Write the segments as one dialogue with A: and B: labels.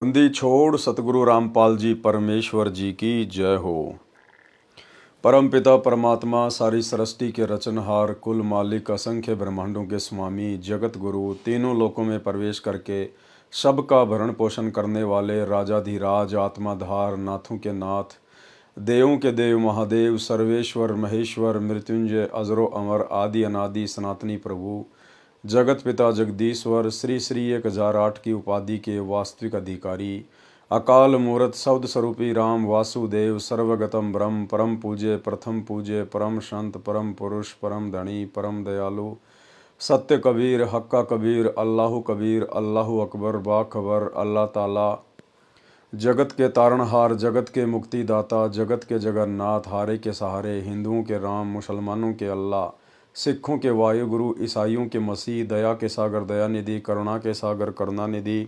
A: बंदी छोड़ सतगुरु रामपाल जी परमेश्वर जी की जय हो। परम पिता परमात्मा सारी सृष्टि के रचनहार कुल मालिक असंख्य ब्रह्मांडों के स्वामी जगत गुरु तीनों लोकों में प्रवेश करके सबका भरण पोषण करने वाले राजाधिराज आत्माधार नाथों के नाथ देवों के देव महादेव सर्वेश्वर महेश्वर मृत्युंजय अजरो अमर आदि अनादि सनातनी प्रभु जगत पिता जगदीश्वर श्री श्री 1008 की उपाधि के वास्तविक अधिकारी अकाल मूर्त शब्द स्वरूपी राम वासुदेव सर्वगतम ब्रह्म परम पूज्य प्रथम पूज्य परम संत परम पुरुष परम धनी परम दयालु सत्य कबीर हक्का कबीर अल्लाह कबीर अल्लाह अकबर बाखबर अल्लाह ताला जगत के तारणहार जगत के मुक्तिदाता जगत के जगन्नाथ हारे के सहारे हिंदुओं के राम मुसलमानों के अल्लाह सिखों के वायुगुरु ईसाइयों के मसीह दया के सागर दयानिधि करुणा के सागर करुणानिधि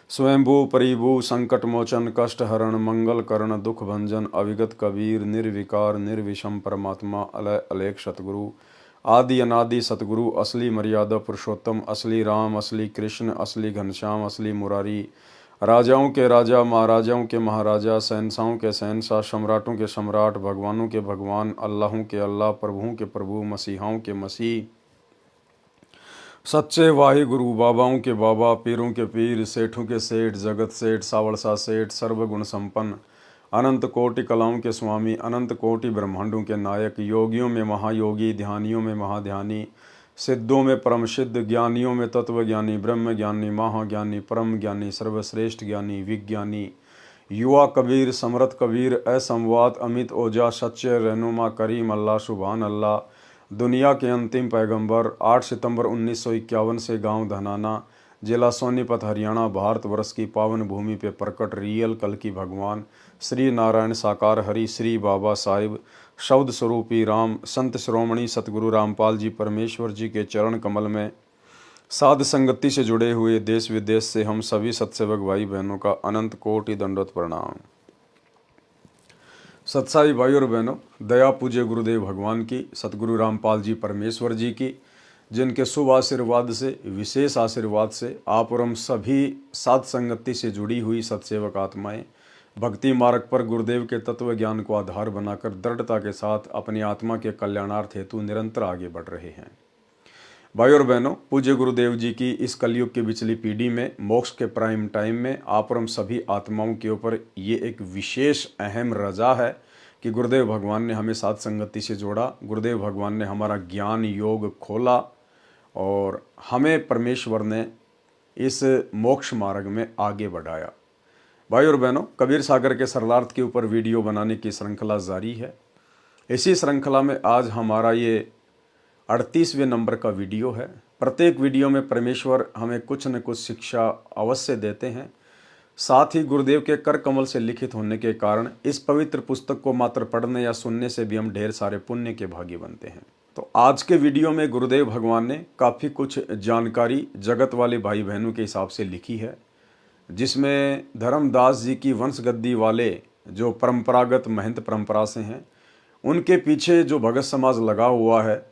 A: स्वयंभू परिभू संकट मोचन कष्ट हरण मंगल करण दुख भंजन अविगत कबीर निर्विकार निर्विषम परमात्मा अलय अलेख सतगुरु आदि अनादि सतगुरु असली मर्यादा पुरुषोत्तम असली राम असली कृष्ण असली घनश्याम असली मुरारी राजाओं के राजा महाराजाओं के महाराजा शहंशाहों के शहंशाह सम्राटों के सम्राट भगवानों के भगवान अल्लाहों के अल्लाह प्रभुओं के प्रभु मसीहाओं के मसीह सच्चे वाहिगुरु बाबाओं के बाबा पीरों के पीर सेठों के सेठ जगत सेठ सावड़सा सेठ सर्वगुण संपन्न अनंत कोटि कलाओं के स्वामी अनंत कोटि ब्रह्मांडों के नायक योगियों में महायोगी ध्यानियों में महाध्यानी सिद्धों में परम सिद्ध ज्ञानियों में तत्वज्ञानी ब्रह्म ज्ञानी महाज्ञानी परम ज्ञानी सर्वश्रेष्ठ ज्ञानी विज्ञानी युवा कबीर समरथ कबीर असंवाद अमित ओजा सच्चे रहनुमा करीम अल्लाह सुभान अल्लाह दुनिया के अंतिम पैगंबर 8 सितंबर 1951 से गांव धनाना जिला सोनीपत हरियाणा भारतवर्ष की पावन भूमि पे प्रकट रियल कल की भगवान श्री नारायण साकार हरि श्री बाबा साहिब शब्द स्वरूपी राम संत श्रोमणी सतगुरु रामपाल जी परमेश्वर जी के चरण कमल में साध संगति से जुड़े हुए देश विदेश से हम सभी सत्सेवक भाई बहनों का अनंत कोटि दंडवत प्रणाम। सत्साई भाई और बहनों, दया पूज्य गुरुदेव भगवान की सतगुरु रामपाल जी परमेश्वर जी की जिनके शुभ आशीर्वाद से विशेष आशीर्वाद से आप और हम सभी साध संगति से जुड़ी हुई सत्सेवक आत्माएं भक्ति मार्ग पर गुरुदेव के तत्व ज्ञान को आधार बनाकर दृढ़ता के साथ अपनी आत्मा के कल्याणार्थ हेतु निरंतर आगे बढ़ रहे हैं। भाई और बहनों, पूज्य गुरुदेव जी की इस कलयुग की बिचली पीढ़ी में मोक्ष के प्राइम टाइम में आप और हम सभी आत्माओं के ऊपर ये एक विशेष अहम रजा है कि गुरुदेव भगवान ने हमें साथ संगति से जोड़ा। गुरुदेव भगवान ने हमारा ज्ञान योग खोला और हमें परमेश्वर ने इस मोक्ष मार्ग में आगे बढ़ाया। भाई और बहनों, कबीर सागर के सरलार्थ के ऊपर वीडियो बनाने की श्रृंखला जारी है। इसी श्रृंखला में आज हमारा ये 38वें नंबर का वीडियो है। प्रत्येक वीडियो में परमेश्वर हमें कुछ न कुछ शिक्षा अवश्य देते हैं। साथ ही गुरुदेव के कर कमल से लिखित होने के कारण इस पवित्र पुस्तक को मात्र पढ़ने या सुनने से भी हम ढेर सारे पुण्य के भागी बनते हैं। तो आज के वीडियो में गुरुदेव भगवान ने काफ़ी कुछ जानकारी जगत वाले भाई बहनों के हिसाब से लिखी है, जिसमें धर्मदास जी की वंशगद्दी वाले जो परंपरागत महंत परंपरा से हैं, उनके पीछे जो भगत समाज लगा हुआ है,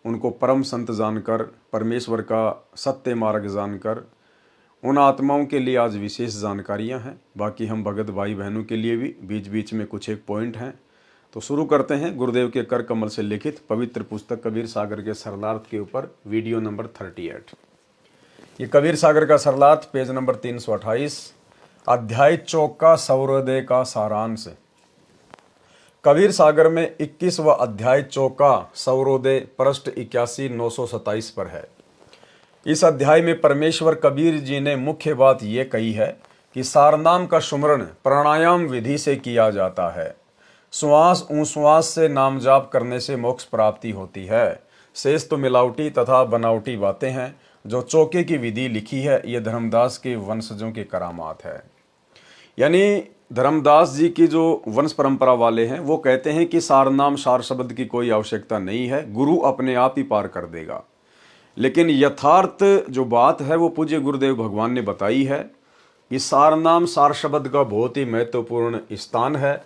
A: उनको परम संत जानकर परमेश्वर का सत्य मार्ग जानकर उन आत्माओं के लिए आज विशेष जानकारियां हैं। बाकी हम भगत भाई बहनों के लिए भी बीच बीच में कुछ एक पॉइंट हैं। तो शुरू करते हैं गुरुदेव के कर कमल से लिखित पवित्र पुस्तक कबीर सागर के सरलार्थ के ऊपर वीडियो नंबर 38। ये कबीर सागर का सरलार्थ पेज नंबर 328 अध्याय 4 सौरोदय का सारांश। कबीर सागर में 21वां अध्याय 4 सौरोदय पृष्ठ 81 927 पर है। इस अध्याय में परमेश्वर कबीर जी ने मुख्य बात ये कही है कि सारनाम का सुमरण प्राणायाम विधि से किया जाता है। श्वास उश्वास से नाम जाप करने से मोक्ष प्राप्ति होती है। शेष तो मिलावटी तथा बनावटी बातें हैं। जो चौके की विधि लिखी है ये धर्मदास के वंशजों की करामात है। यानी धर्मदास जी की जो वंश परंपरा वाले हैं वो कहते हैं कि सारनाम सार शब्द की कोई आवश्यकता नहीं है, गुरु अपने आप ही पार कर देगा। लेकिन यथार्थ जो बात है वो पूज्य गुरुदेव भगवान ने बताई है कि सारनाम सार शब्द का बहुत ही महत्वपूर्ण स्थान है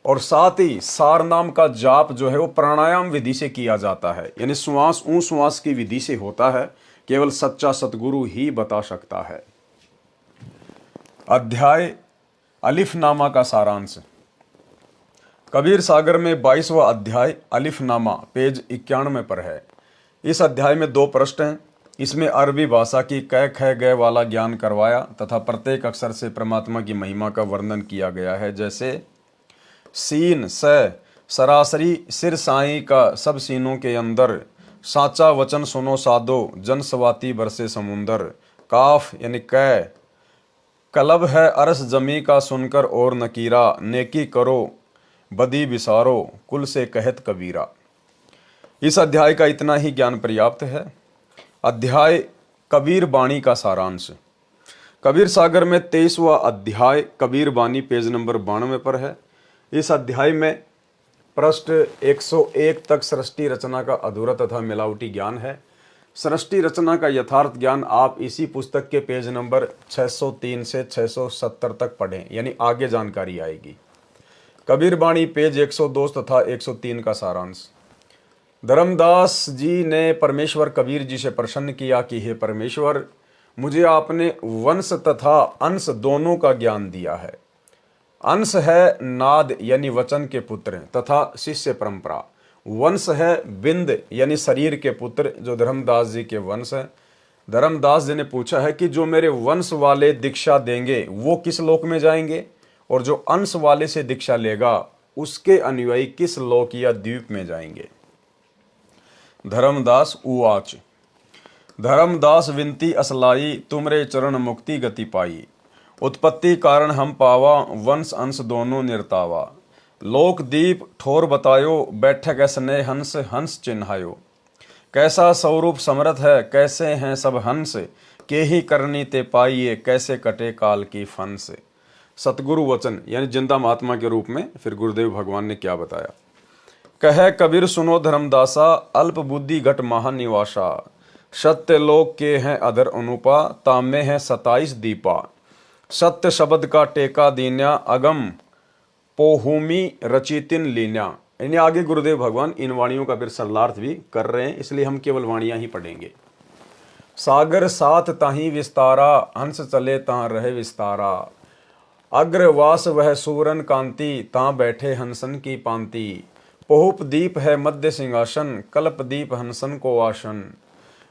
A: और साथ ही सारनाम का जाप जो है वो प्राणायाम विधि से किया जाता है। यानी श्वास उश्वास की विधि से होता है। केवल सच्चा सतगुरु ही बता सकता है। अध्याय अलिफनामा का सारांश। कबीर सागर में 22वां अध्याय अलिफनामा पेज 91 पर है। इस अध्याय में 2 प्रश्न हैं। इसमें अरबी भाषा की कै ख गय वाला ज्ञान करवाया तथा प्रत्येक अक्षर से परमात्मा की महिमा का वर्णन किया गया है। जैसे सीन स सरासरी सिर साई का सब सीनों के अंदर, साचा वचन सुनो साधो जन सवाती बरसे समुंदर। काफ यानी कै कलब है अरस जमी का सुनकर और नकीरा, नेकी करो बदी बिसारो कुल से कहत कबीरा। इस अध्याय का इतना ही ज्ञान पर्याप्त है। अध्याय कबीर बाणी का सारांश। कबीर सागर में 23वां अध्याय कबीर बाणी पेज नंबर 92 पर है। इस अध्याय में पृष्ठ 101 तक सृष्टि रचना का अधूरा तथा मिलावटी ज्ञान है। सृष्टि रचना का यथार्थ ज्ञान आप इसी पुस्तक के पेज नंबर 603 से 670 तक पढ़ें, यानी आगे जानकारी आएगी। कबीर बाणी पेज 102 तथा 103 का सारांश। धर्मदास जी ने परमेश्वर कबीर जी से प्रसन्न किया कि हे परमेश्वर, मुझे आपने वंश तथा अंश दोनों का ज्ञान दिया है। अंश है नाद यानी वचन के पुत्र तथा शिष्य परंपरा। वंश है बिंद यानी शरीर के पुत्र जो धर्मदास जी के वंश है। धर्मदास जी ने पूछा है कि जो मेरे वंश वाले दीक्षा देंगे वो किस लोक में जाएंगे, और जो अंश वाले से दीक्षा लेगा उसके अनुयायी किस लोक या द्वीप में जाएंगे। धर्मदास उवाच धर्मदास विनती असलाई, तुमरे चरण मुक्ति गति पाई। उत्पत्ति कारण हम पावा, वंश अंश दोनों निर्तावा। लोक दीप ठोर बतायो, बैठक स्नेह हंस हंस चिन्हायो। कैसा स्वरूप समर्थ है, कैसे हैं सब हंस, के ही करनी ते पाइये, कैसे कटे काल की फंस। सतगुरु वचन यानी जिंदा महात्मा के रूप में फिर गुरुदेव भगवान ने क्या बताया। कहे कबीर सुनो धर्मदासा, अल्प बुद्धि घट महानिवासा। सत्य लोक के हैं अधर अनुपा, तामे हैं 27 दीपा। सत्य शब्द का टेका दीन्या, अगम पोहूमी रचितिन लीन्या। इन्हें आगे गुरुदेव भगवान इन वाणियों का फिर सरलार्थ भी कर रहे हैं, इसलिए हम केवल वाणियां ही पढ़ेंगे। सागर साथ ताही विस्तारा, हंस चले तां रहे विस्तारा। अग्रवास वह सूरन कांति, तां बैठे हंसन की पांति। पोहुप दीप है मध्य सिंहासन, कल्प दीप हंसन को आसन।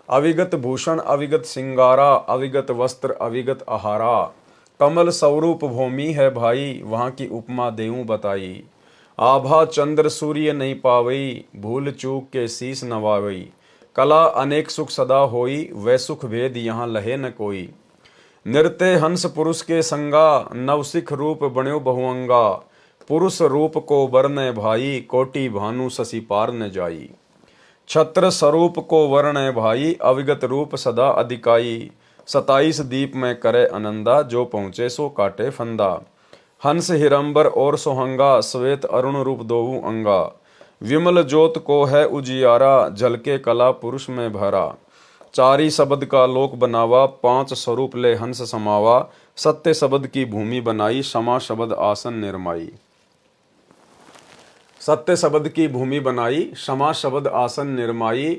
A: अविगत भूषण अविगत सिंगारा, अविगत वस्त्र अविगत आहारा। कमल स्वरूप भूमि है भाई, वहाँ की उपमा देऊं बताई। आभा चंद्र सूर्य नहीं पावई, भूल चूक के शीस नवावई। कला अनेक सुख सदा होई, वह सुख भेद यहाँ लहे न कोई। नृत्य हंस पुरुष के संगा, नवसिख रूप बण्यो बहुअंगा। पुरुष रूप को वर्ण भाई, कोटि भानु शशि पार न जाई। छत्र स्वरूप को वर्ण भाई, अविगत रूप सदा अधिकाई। 27 दीप में करे आनंदा, जो पहुँचे सो काटे फंदा। हंस हिरंबर और सोहंगा, श्वेत अरुण रूप दोऊ अंगा। विमल ज्योत को है उजियारा, झलके कला पुरुष में भरा। चारी शब्द का लोक बनावा, 5 स्वरूप ले हंस समावा। सत्य शब्द की भूमि बनाई, क्षमा शब्द आसन निर्माई। सत्य शब्द की भूमि बनाई, क्षमा शब्द आसन निर्माई।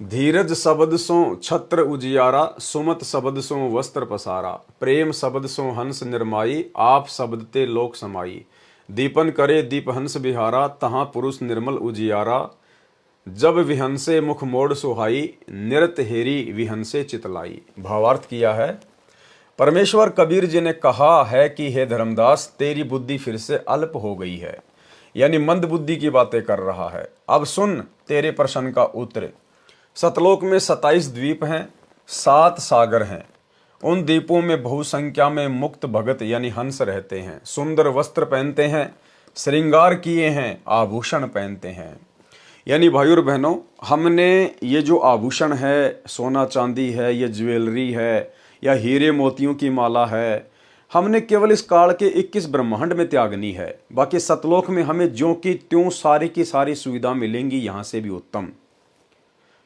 A: धीरज शब्द सो छत्र उजियारा, सुमत शब्द सो वस्त्र पसारा। प्रेम शब्द सो हंस निर्माई, आप शब्द ते लोक समाई। दीपन करे दीप हंस बिहारा, तहाँ पुरुष निर्मल उजियारा। जब विहंसे मुख मोड़ सुहाई, निरत हेरी विहंसे चितलाई। भावार्थ किया है। परमेश्वर कबीर जी ने कहा है कि हे धर्मदास, तेरी बुद्धि फिर से अल्प हो गई है, यानी मंद बुद्धि की बातें कर रहा है। अब सुन तेरे प्रश्न का उत्तर। सतलोक में 27 द्वीप हैं, 7 सागर हैं। उन द्वीपों में बहुसंख्या में मुक्त भगत यानी हंस रहते हैं। सुंदर वस्त्र पहनते हैं, श्रृंगार किए हैं, आभूषण पहनते हैं। यानी भाइयों और बहनों, हमने ये जो आभूषण है, सोना चांदी है, ये ज्वेलरी है या हीरे मोतियों की माला है, हमने केवल इस काल के 21 ब्रह्मांड में त्यागनी है। बाकी सतलोक में हमें ज्यों की त्यों सारी की सारी सुविधा मिलेंगी, यहाँ से भी उत्तम।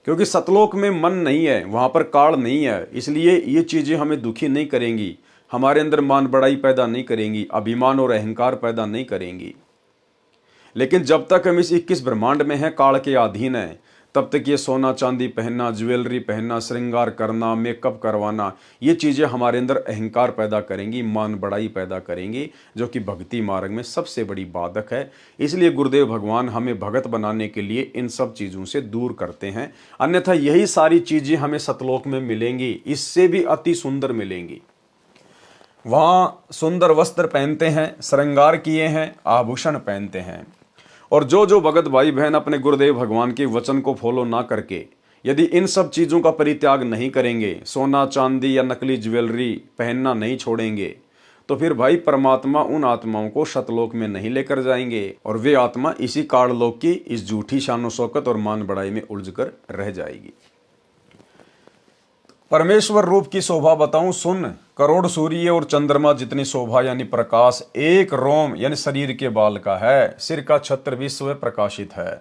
A: क्योंकि सतलोक में मन नहीं है, वहाँ पर काल नहीं है, इसलिए ये चीज़ें हमें दुखी नहीं करेंगी, हमारे अंदर मान बड़ाई पैदा नहीं करेंगी, अभिमान और अहंकार पैदा नहीं करेंगी। लेकिन जब तक हम इस 21 ब्रह्मांड में हैं, काल के अधीन हैं, तब तक ये सोना चांदी पहनना, ज्वेलरी पहनना, श्रृंगार करना, मेकअप करवाना, ये चीज़ें हमारे अंदर अहंकार पैदा करेंगी, मान बढ़ाई पैदा करेंगी, जो कि भक्ति मार्ग में सबसे बड़ी बाधक है। इसलिए गुरुदेव भगवान हमें भगत बनाने के लिए इन सब चीज़ों से दूर करते हैं। अन्यथा यही सारी चीज़ें हमें सतलोक में मिलेंगी, इससे भी अति सुंदर मिलेंगी। वहाँ सुंदर वस्त्र पहनते हैं, श्रृंगार किए हैं, आभूषण पहनते हैं। और जो भगत भाई बहन अपने गुरुदेव भगवान के वचन को फॉलो ना करके यदि इन सब चीज़ों का परित्याग नहीं करेंगे, सोना चांदी या नकली ज्वेलरी पहनना नहीं छोड़ेंगे, तो फिर भाई परमात्मा उन आत्माओं को सतलोक में नहीं लेकर जाएंगे और वे आत्मा इसी काललोक की इस झूठी शानो शौकत और मान बढ़ाई में उलझकर रह जाएगी। परमेश्वर रूप की शोभा बताऊं सुन, करोड़ सूर्य और चंद्रमा जितनी शोभा यानी प्रकाश एक रोम यानी शरीर के बाल का है, सिर का छत्र विश्व प्रकाशित है।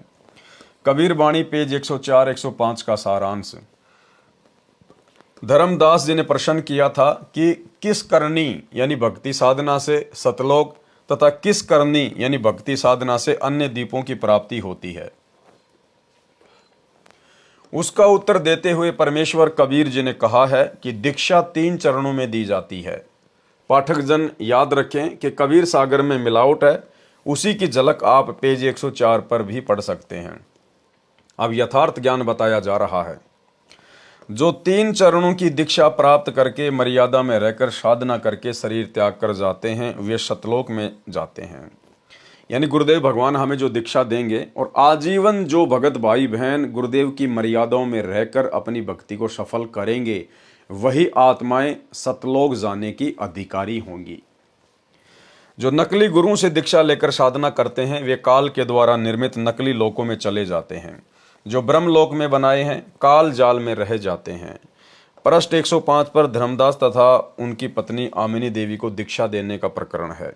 A: कबीर बाणी पेज 104 105 का सारांश। धर्मदास जी ने प्रश्न किया था कि किस करनी यानी भक्ति साधना से सतलोक तथा किस करनी यानी भक्ति साधना से अन्य द्वीपों की प्राप्ति होती है। उसका उत्तर देते हुए परमेश्वर कबीर जी ने कहा है कि दीक्षा 3 चरणों में दी जाती है। पाठक जन याद रखें कि कबीर सागर में मिलावट है, उसी की झलक आप पेज 104 पर भी पढ़ सकते हैं। अब यथार्थ ज्ञान बताया जा रहा है। जो 3 चरणों की दीक्षा प्राप्त करके मर्यादा में रहकर साधना करके शरीर त्याग कर जाते हैं, वे सतलोक में जाते हैं। यानी गुरुदेव भगवान हमें जो दीक्षा देंगे और आजीवन जो भगत भाई बहन गुरुदेव की मर्यादाओं में रहकर अपनी भक्ति को सफल करेंगे, वही आत्माएं सतलोक जाने की अधिकारी होंगी। जो नकली गुरुओं से दीक्षा लेकर साधना करते हैं, वे काल के द्वारा निर्मित नकली लोकों में चले जाते हैं। जो ब्रह्मलोक में बनाए हैं, काल जाल में रह जाते हैं। पृष्ठ 105 पर धर्मदास तथा उनकी पत्नी आमिनी देवी को दीक्षा देने का प्रकरण है।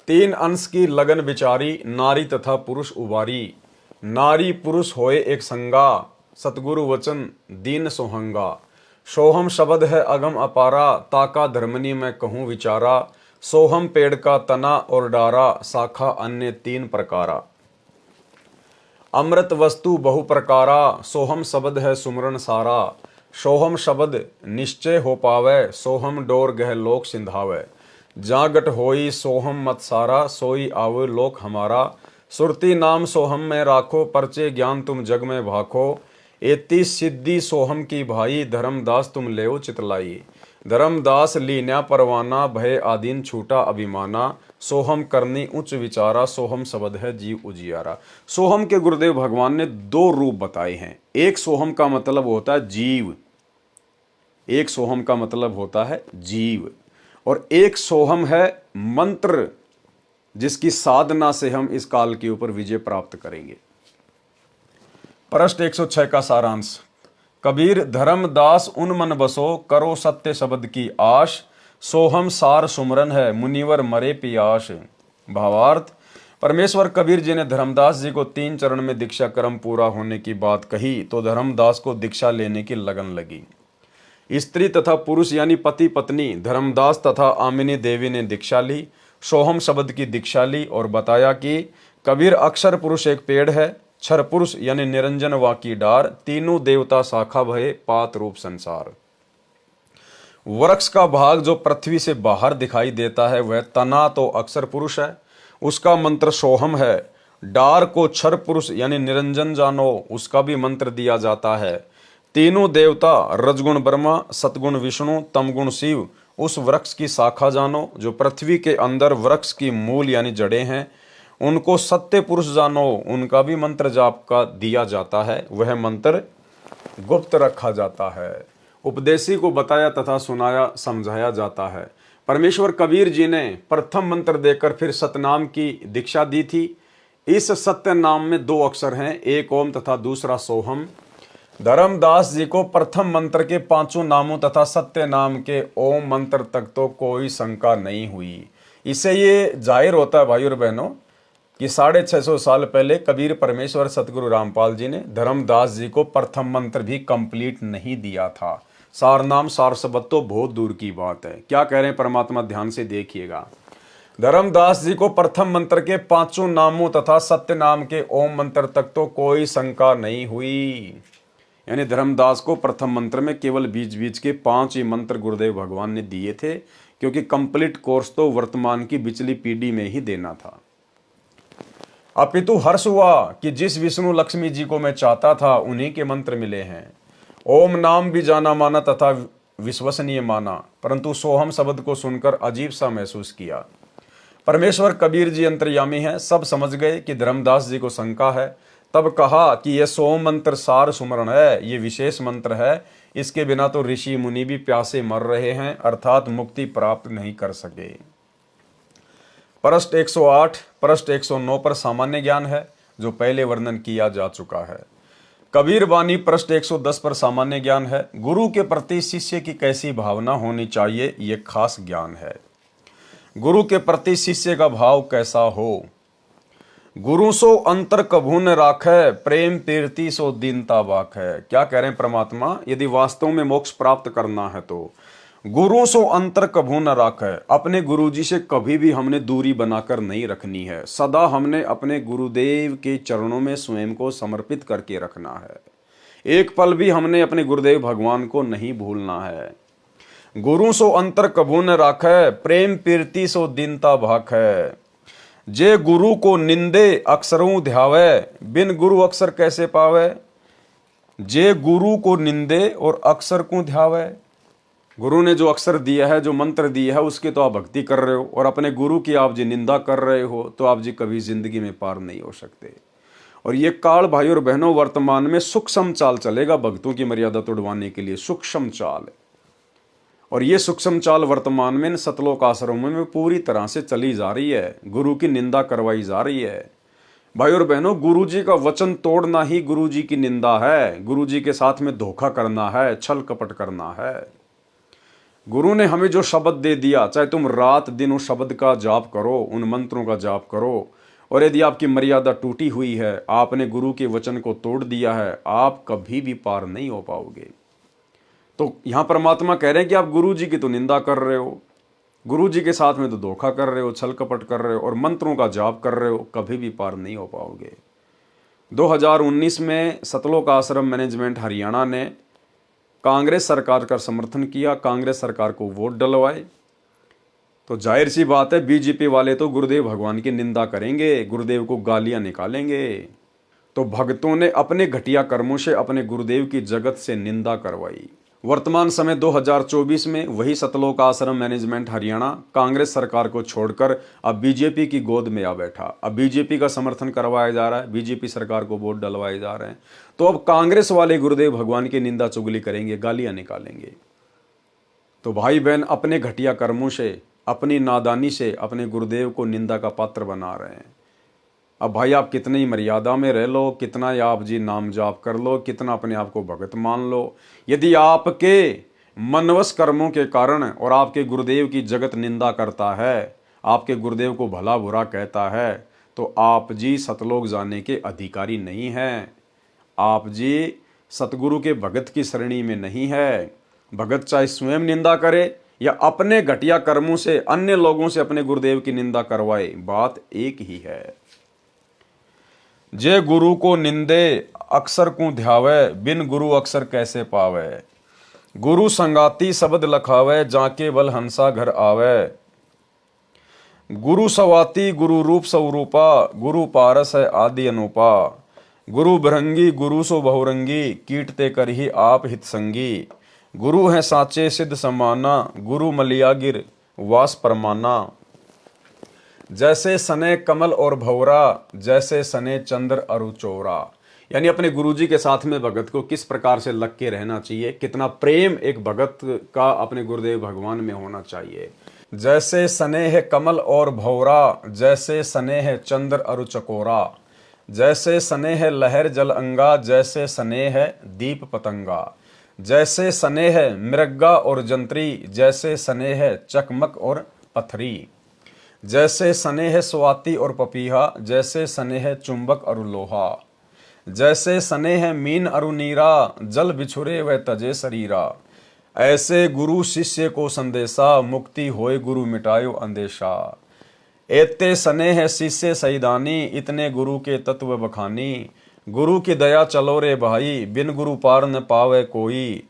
A: 3 अंश की लगन विचारी, नारी तथा पुरुष उबारी। नारी पुरुष होए एक संगा, सतगुरु वचन दीन सोहंगा। सोहम शब्द है अगम अपारा, ताका धर्मनी मैं कहूँ विचारा। सोहम पेड़ का तना और डारा, शाखा अन्य 3 प्रकारा। अमृत वस्तु बहु प्रकारा, सोहम शब्द है सुमरन सारा। सोहम शब्द निश्चय हो पावे, सोहम डोर गह लोक सिंधावे। जागट होई सोहम मत सारा, सोई आवे लोक हमारा। सुरती नाम सोहम में राखो, परचे ज्ञान तुम जग में भाखो। एती सिद्धि सोहम की भाई, धर्मदास तुम लेओ चितलाई। धर्मदास लीन्या परवाना, भय आदीन छूटा अभिमाना। सोहम करनी उच्च विचारा, सोहम शब्द है जीव उजियारा। सोहम के गुरुदेव भगवान ने 2 रूप बताए हैं। एक सोहम का मतलब होता है जीव, एक सोहम का मतलब होता है जीव, और एक सोहम है मंत्र, जिसकी साधना से हम इस काल के ऊपर विजय प्राप्त करेंगे। पृष्ठ 106 का सारांश। कबीर धर्मदास उन मन बसो, करो सत्य शब्द की आश। सोहम सार सुमरन है, मुनिवर मरे पियाश। भावार्थ, परमेश्वर कबीर जी ने धर्मदास जी को 3 चरण में दीक्षा क्रम पूरा होने की बात कही तो धर्मदास को दीक्षा लेने की लगन लगी। स्त्री तथा पुरुष यानी पति पत्नी धर्मदास तथा आमिनी देवी ने दीक्षा ली, सोहम शब्द की दीक्षा ली और बताया कि कबीर अक्षर पुरुष एक पेड़ है, क्षर पुरुष यानी निरंजन वाकी डार, तीनों देवता शाखा भये पात रूप संसार। वृक्ष का भाग जो पृथ्वी से बाहर दिखाई देता है वह तना तो अक्षर पुरुष है, उसका मंत्र सोहम है। डार को क्षर पुरुष यानी निरंजन जानो, उसका भी मंत्र दिया जाता है। तीनों देवता रजगुण ब्रह्मा, सतगुण विष्णु, तमगुण शिव, उस वृक्ष की शाखा जानो जो पृथ्वी के अंदर वृक्ष की मूल यानी जड़ें हैं। उनको सत्य पुरुष जानो, उनका भी मंत्र जाप का दिया जाता है, वह मंत्र गुप्त रखा जाता है। उपदेशी को बताया तथा सुनाया समझाया जाता है। परमेश्वर कबीर जी ने प्रथम मंत्र देकर फिर सतनाम की दीक्षा दी थी। इस सत्य नाम में 2 अक्षर हैं, एक ओम तथा दूसरा सोहम। धर्मदास जी को प्रथम मंत्र के 5 नामों तथा सत्य नाम के ओम मंत्र तक तो कोई शंका नहीं हुई। इससे ये जाहिर होता है भाई और बहनों कि 650 साल पहले कबीर परमेश्वर सतगुरु रामपाल जी ने धर्मदास जी को प्रथम मंत्र भी कंप्लीट नहीं दिया था। सार नाम सार शब्द तो बहुत दूर की बात है। क्या कह रहे हैं परमात्मा, ध्यान से देखिएगा। धर्मदास जी को प्रथम मंत्र के पांचों नामों तथा सत्य नाम के ओम मंत्र तक तो कोई शंका नहीं हुई। यानी धर्मदास को प्रथम मंत्र में केवल बीच बीच के 5 ही मंत्र गुरुदेव भगवान ने दिए थे, क्योंकि कंप्लीट कोर्स तो वर्तमान की बिचली पीढ़ी में ही देना था। अपितु हर्ष हुआ कि जिस विष्णु लक्ष्मी जी को मैं चाहता था उन्हीं के मंत्र मिले हैं। ओम नाम भी जाना माना तथा विश्वसनीय माना, परंतु सोहम शब्द को सुनकर अजीब सा महसूस किया। परमेश्वर कबीर जी अंतर्यामी हैं, सब समझ गए कि धर्मदास जी को शंका है। तब कहा कि यह सोम मंत्र सार सुमरण है, ये विशेष मंत्र है, इसके बिना तो ऋषि मुनि भी प्यासे मर रहे हैं, अर्थात मुक्ति प्राप्त नहीं कर सके। पृष्ठ 108 पृष्ठ 109 पर सामान्य ज्ञान है, जो पहले वर्णन किया जा चुका है। कबीर वाणी पृष्ठ 110 पर सामान्य ज्ञान है। गुरु के प्रति शिष्य की कैसी भावना होनी चाहिए, ये खास ज्ञान है। गुरु के प्रति शिष्य का भाव कैसा हो। गुरु सो अंतर कभू न राखै, प्रेम तीर्थी सो दीनता बाखै। क्या कह रहे हैं परमात्मा, यदि वास्तव में मोक्ष प्राप्त करना है तो गुरु सो अंतर कभू न राखै, अपने गुरु जी से कभी भी हमने दूरी बनाकर नहीं रखनी है। सदा हमने अपने गुरुदेव के चरणों में स्वयं को समर्पित करके रखना है। एक पल भी हमने अपने गुरुदेव भगवान को नहीं भूलना है। गुरु सो अंतर कभू न राखै, प्रेम पीरती सो दीनता भाखै। जे गुरु को निंदे अक्षरों ध्यावै, बिन गुरु अक्षर कैसे पावे। जे गुरु को निंदे और अक्षर को ध्यावै, गुरु ने जो अक्षर दिया है, जो मंत्र दिया है, उसकी तो आप भक्ति कर रहे हो, और अपने गुरु की आप जी निंदा कर रहे हो, तो आप जी कभी जिंदगी में पार नहीं हो सकते। और ये काल भाई और बहनों वर्तमान में सूक्ष्म चाल चलेगा भक्तों की मर्यादा तोड़वाने के लिए, सूक्ष्म चाल। और ये सूक्ष्म चाल वर्तमान में सतलोक आश्रमों में पूरी तरह से चली जा रही है। गुरु की निंदा करवाई जा रही है। भाई और बहनों, गुरु जी का वचन तोड़ना ही गुरु जी की निंदा है। गुरु जी के साथ में धोखा करना है, छल कपट करना है। गुरु ने हमें जो शब्द दे दिया, चाहे तुम रात दिन उस शब्द का जाप करो, उन मंत्रों का जाप करो, और यदि आपकी मर्यादा टूटी हुई है, आपने गुरु के वचन को तोड़ दिया है, आप कभी भी पार नहीं हो पाओगे। तो यहां परमात्मा कह रहे हैं कि आप गुरु जी की तो निंदा कर रहे हो, गुरु जी के साथ में तो धोखा कर रहे हो, छल कपट कर रहे हो, और मंत्रों का जाप कर रहे हो, कभी भी पार नहीं हो पाओगे। 2019 में सतलोक आश्रम मैनेजमेंट हरियाणा ने कांग्रेस सरकार का समर्थन किया, कांग्रेस सरकार को वोट डलवाए। तो जाहिर सी बात है, बीजेपी वाले तो गुरुदेव भगवान की निंदा करेंगे, गुरुदेव को गालियां निकालेंगे। तो भक्तों ने अपने घटिया कर्मों से अपने गुरुदेव की जगत से निंदा करवाई। वर्तमान समय 2024 में वही सतलोक आश्रम मैनेजमेंट हरियाणा कांग्रेस सरकार को छोड़कर अब बीजेपी की गोद में आ बैठा। अब बीजेपी का समर्थन करवाया जा रहा है, बीजेपी सरकार को वोट डलवाए जा रहे हैं। तो अब कांग्रेस वाले गुरुदेव भगवान की निंदा चुगली करेंगे, गालियां निकालेंगे। तो भाई बहन अपने घटिया कर्मों से, अपनी नादानी से अपने गुरुदेव को निंदा का पात्र बना रहे हैं। अब भाई आप कितनी मर्यादा में रह लो, कितना आप जी नाम जाप कर लो, कितना अपने आप को भगत मान लो, यदि आपके मनवश कर्मों के कारण और आपके गुरुदेव की जगत निंदा करता है, आपके गुरुदेव को भला बुरा कहता है, तो आप जी सतलोक जाने के अधिकारी नहीं हैं। आप जी सतगुरु के भगत की श्रेणी में नहीं है। भगत चाहे स्वयं निंदा करे या अपने घटिया कर्मों से अन्य लोगों से अपने गुरुदेव की निंदा करवाए, बात एक ही है। जे गुरु को निंदे अक्षर को ध्यावे, बिन गुरु अक्षर कैसे पावे। गुरु संगाती शब्द लखावे, जाके बल हंसा घर आवे। गुरु सवाती गुरु रूप स्वरूपा, गुरु पारस है आदि अनुपा। गुरु भृंगी गुरु सो बहुरंगी, कीटते कर ही आप हित संगी। गुरु है साचे सिद्ध समाना, गुरु मलियागिर वास परमाना। जैसे सने कमल और भौरा, जैसे सने चंद्र अरु चौरा। यानी अपने गुरुजी के साथ में भगत को किस प्रकार से लग के रहना चाहिए, कितना प्रेम एक भगत का अपने गुरुदेव भगवान में होना चाहिए। जैसे सने है कमल और भौरा, जैसे सने है चंद्र अरु चकोरा। जैसे सने है लहर जल अंगा, जैसे सने है दीप पतंगा। जैसे सने है मृगा और जंत्री, जैसे सने है चकमक और पथरी। जैसे सने है स्वाति और पपीहा, जैसे सने है चुंबक अरु लोहा। जैसे सने है मीन अरु नीरा, जल बिछुरे व तजे शरीरा। ऐसे गुरु शिष्य को संदेशा, मुक्ति होए गुरु मिटायो अंदेशा। एते स्नेह शिष्य सैदानी, इतने गुरु के तत्व बखानी। गुरु की दया चलो रे भाई, बिन गुरु पार न पावे कोई।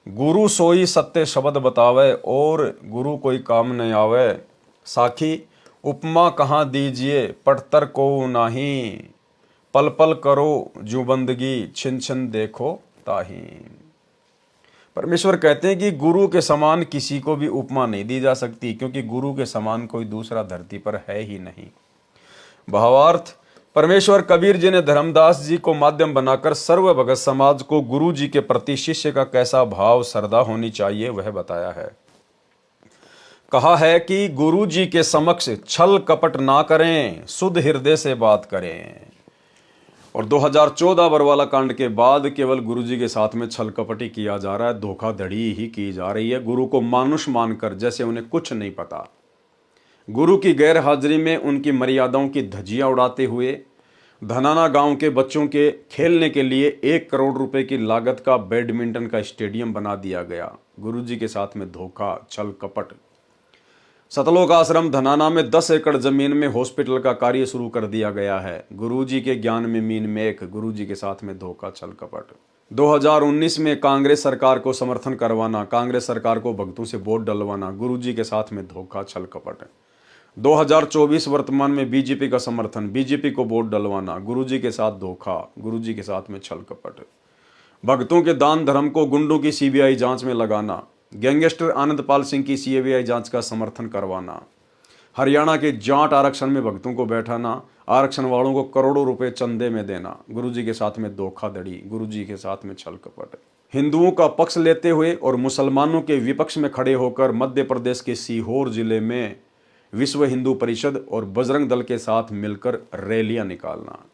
A: गुरु सोई सत्य शब्द बतावे, और गुरु कोई काम न आवे। साखी उपमा कहाँ दीजिए, पटतर को नाही। पल पल करो जो बंदगी, छिन छिन देखो ताही। परमेश्वर कहते हैं कि गुरु के समान किसी को भी उपमा नहीं दी जा सकती, क्योंकि गुरु के समान कोई दूसरा धरती पर है ही नहीं। भावार्थ, परमेश्वर कबीर जी ने धर्मदास जी को माध्यम बनाकर सर्व भगत समाज को गुरु जी के प्रति शिष्य का कैसा भाव श्रद्धा होनी चाहिए वह बताया है। कहा है कि गुरु जी के समक्ष छल कपट ना करें, शुद्ध हृदय से बात करें। और 2014 बरवाला कांड के बाद केवल गुरु जी के साथ में छल कपटी किया जा रहा है, धोखाधड़ी ही की जा रही है। गुरु को मानुष मानकर, जैसे उन्हें कुछ नहीं पता। गुरु की गैर हाजिरी में उनकी मर्यादाओं की धज्जियां उड़ाते हुए धनाना गांव के बच्चों के खेलने के लिए 1 करोड़ रुपए की लागत का बैडमिंटन का स्टेडियम बना दिया गया। गुरु जी के साथ में धोखा, छल कपट। सतलोक आश्रम धनाना में 10 एकड़ जमीन में हॉस्पिटल का कार्य शुरू कर दिया गया है। गुरुजी के ज्ञान में मीन मेख, गुरुजी के साथ में धोखा, छल कपट। 2019 में कांग्रेस सरकार को समर्थन करवाना, कांग्रेस सरकार को भक्तों से वोट डलवाना, गुरुजी के साथ में धोखा, छल कपट। 2024 वर्तमान में बीजेपी का समर्थन, बीजेपी को वोट डलवाना, गुरुजी के साथ धोखा, गुरुजी के साथ में छल कपट। भक्तों के दान धर्म को गुंडों की सीबीआई जांच में लगाना, गैंगस्टर आनंदपाल सिंह की सीबीआई जांच का समर्थन करवाना, हरियाणा के जाट आरक्षण में भक्तों को बैठाना, आरक्षण वालों को करोड़ों रुपए चंदे में देना, गुरुजी के साथ में धोखाधड़ी, गुरुजी के साथ में छल कपट। हिंदुओं का पक्ष लेते हुए और मुसलमानों के विपक्ष में खड़े होकर मध्य प्रदेश के सीहोर जिले में विश्व हिंदू परिषद और बजरंग दल के साथ मिलकर रैलियां निकालना।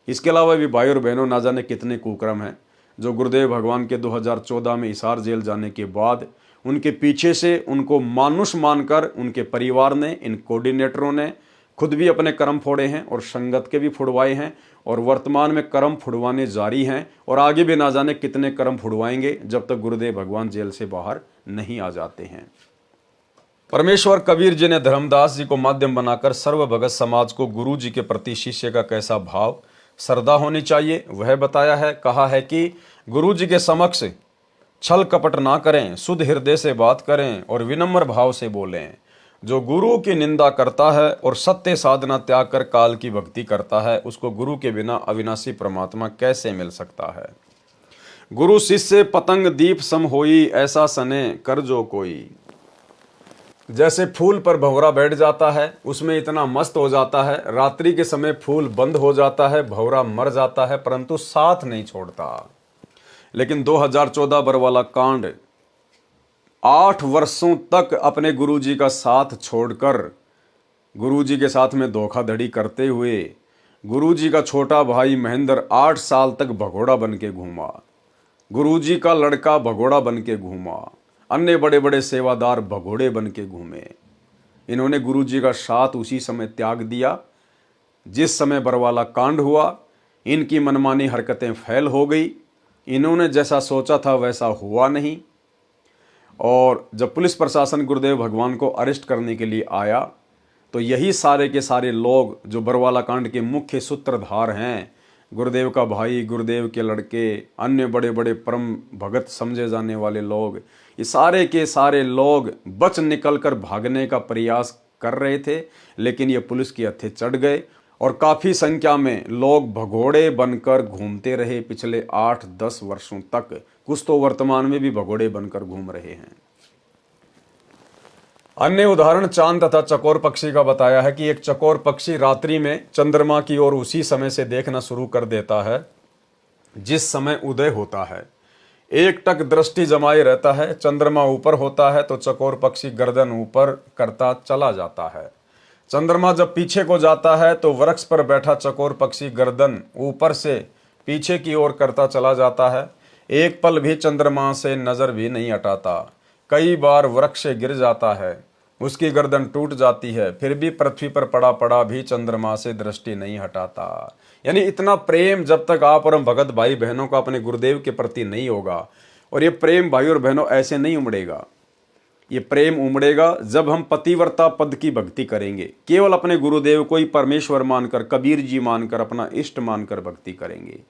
A: इसके अलावा भी भाई और बहनों, ना जाने कितने कुक्रम हैं जो गुरुदेव भगवान के 2014 में हिसार जेल जाने के बाद उनके पीछे से उनको मानुष मानकर उनके परिवार ने, इन कोऑर्डिनेटरों ने खुद भी अपने कर्म फोड़े हैं और संगत के भी फुड़वाए हैं, और वर्तमान में कर्म फुड़वाने जारी हैं, और आगे भी ना जाने कितने कर्म फुड़वाएंगे जब तक गुरुदेव भगवान जेल से बाहर नहीं आ जाते हैं। परमेश्वर कबीर जी ने धर्मदास जी को माध्यम बनाकर सर्व भगत समाज को गुरु जी के प्रति शिष्य का कैसा भाव श्रद्धा होनी चाहिए वह बताया है। कहा है कि गुरु जी के समक्ष छल कपट ना करें, शुद्ध हृदय से बात करें और विनम्र भाव से बोलें। जो गुरु की निंदा करता है और सत्य साधना त्याग कर काल की भक्ति करता है, उसको गुरु के बिना अविनाशी परमात्मा कैसे मिल सकता है। गुरु शिष्य पतंग दीप सम होई, ऐसा सने कर जो कोई। जैसे फूल पर भंवरा बैठ जाता है, उसमें इतना मस्त हो जाता है, रात्रि के समय फूल बंद हो जाता है, भंवरा मर जाता है, परंतु साथ नहीं छोड़ता। लेकिन 2014 बरवाला कांड 8 वर्षों तक अपने गुरुजी का साथ छोड़कर गुरुजी के साथ में धोखाधड़ी करते हुए गुरुजी का छोटा भाई महेंद्र 8 साल तक भगोड़ा बन के घूमा, गुरुजी का लड़का भगोड़ा बन के घूमा, अन्य बड़े बड़े सेवादार भगोड़े बन के घूमे। इन्होंने गुरुजी का साथ उसी समय त्याग दिया जिस समय बरवाला कांड हुआ। इनकी मनमानी हरकतें फैल हो गई, इन्होंने जैसा सोचा था वैसा हुआ नहीं। और जब पुलिस प्रशासन गुरुदेव भगवान को अरेस्ट करने के लिए आया तो यही सारे के सारे लोग जो बरवाला कांड के मुख्य सूत्रधार हैं, गुरुदेव का भाई, गुरुदेव के लड़के, अन्य बड़े बड़े परम भगत समझे जाने वाले लोग, ये सारे के सारे लोग बच निकलकर भागने का प्रयास कर रहे थे, लेकिन ये पुलिस की हत्थे चढ़ गए और काफ़ी संख्या में लोग भगोड़े बनकर घूमते रहे पिछले 8-10 वर्षों तक। कुछ तो वर्तमान में भी भगोड़े बनकर घूम रहे हैं। अन्य उदाहरण चांद तथा चकोर पक्षी का बताया है कि एक चकोर पक्षी रात्रि में चंद्रमा की ओर उसी समय से देखना शुरू कर देता है जिस समय उदय होता है। एक टक दृष्टि जमाए रहता है, चंद्रमा ऊपर होता है तो चकोर पक्षी गर्दन ऊपर करता चला जाता है। चंद्रमा जब पीछे को जाता है तो वृक्ष पर बैठा चकोर पक्षी गर्दन ऊपर से पीछे की ओर करता चला जाता है। एक पल भी चंद्रमा से नजर भी नहीं हटाता। कई बार वृक्ष से गिर जाता है, उसकी गर्दन टूट जाती है, फिर भी पृथ्वी पर पड़ा पड़ा भी चंद्रमा से दृष्टि नहीं हटाता। यानी इतना प्रेम जब तक आप और हम भगत भाई बहनों का अपने गुरुदेव के प्रति नहीं होगा, और ये प्रेम भाई और बहनों ऐसे नहीं उमड़ेगा। ये प्रेम उमड़ेगा जब हम पतिव्रता पद की भक्ति करेंगे, केवल अपने गुरुदेव को ही परमेश्वर मानकर, कबीर जी मानकर, अपना इष्ट मानकर भक्ति करेंगे।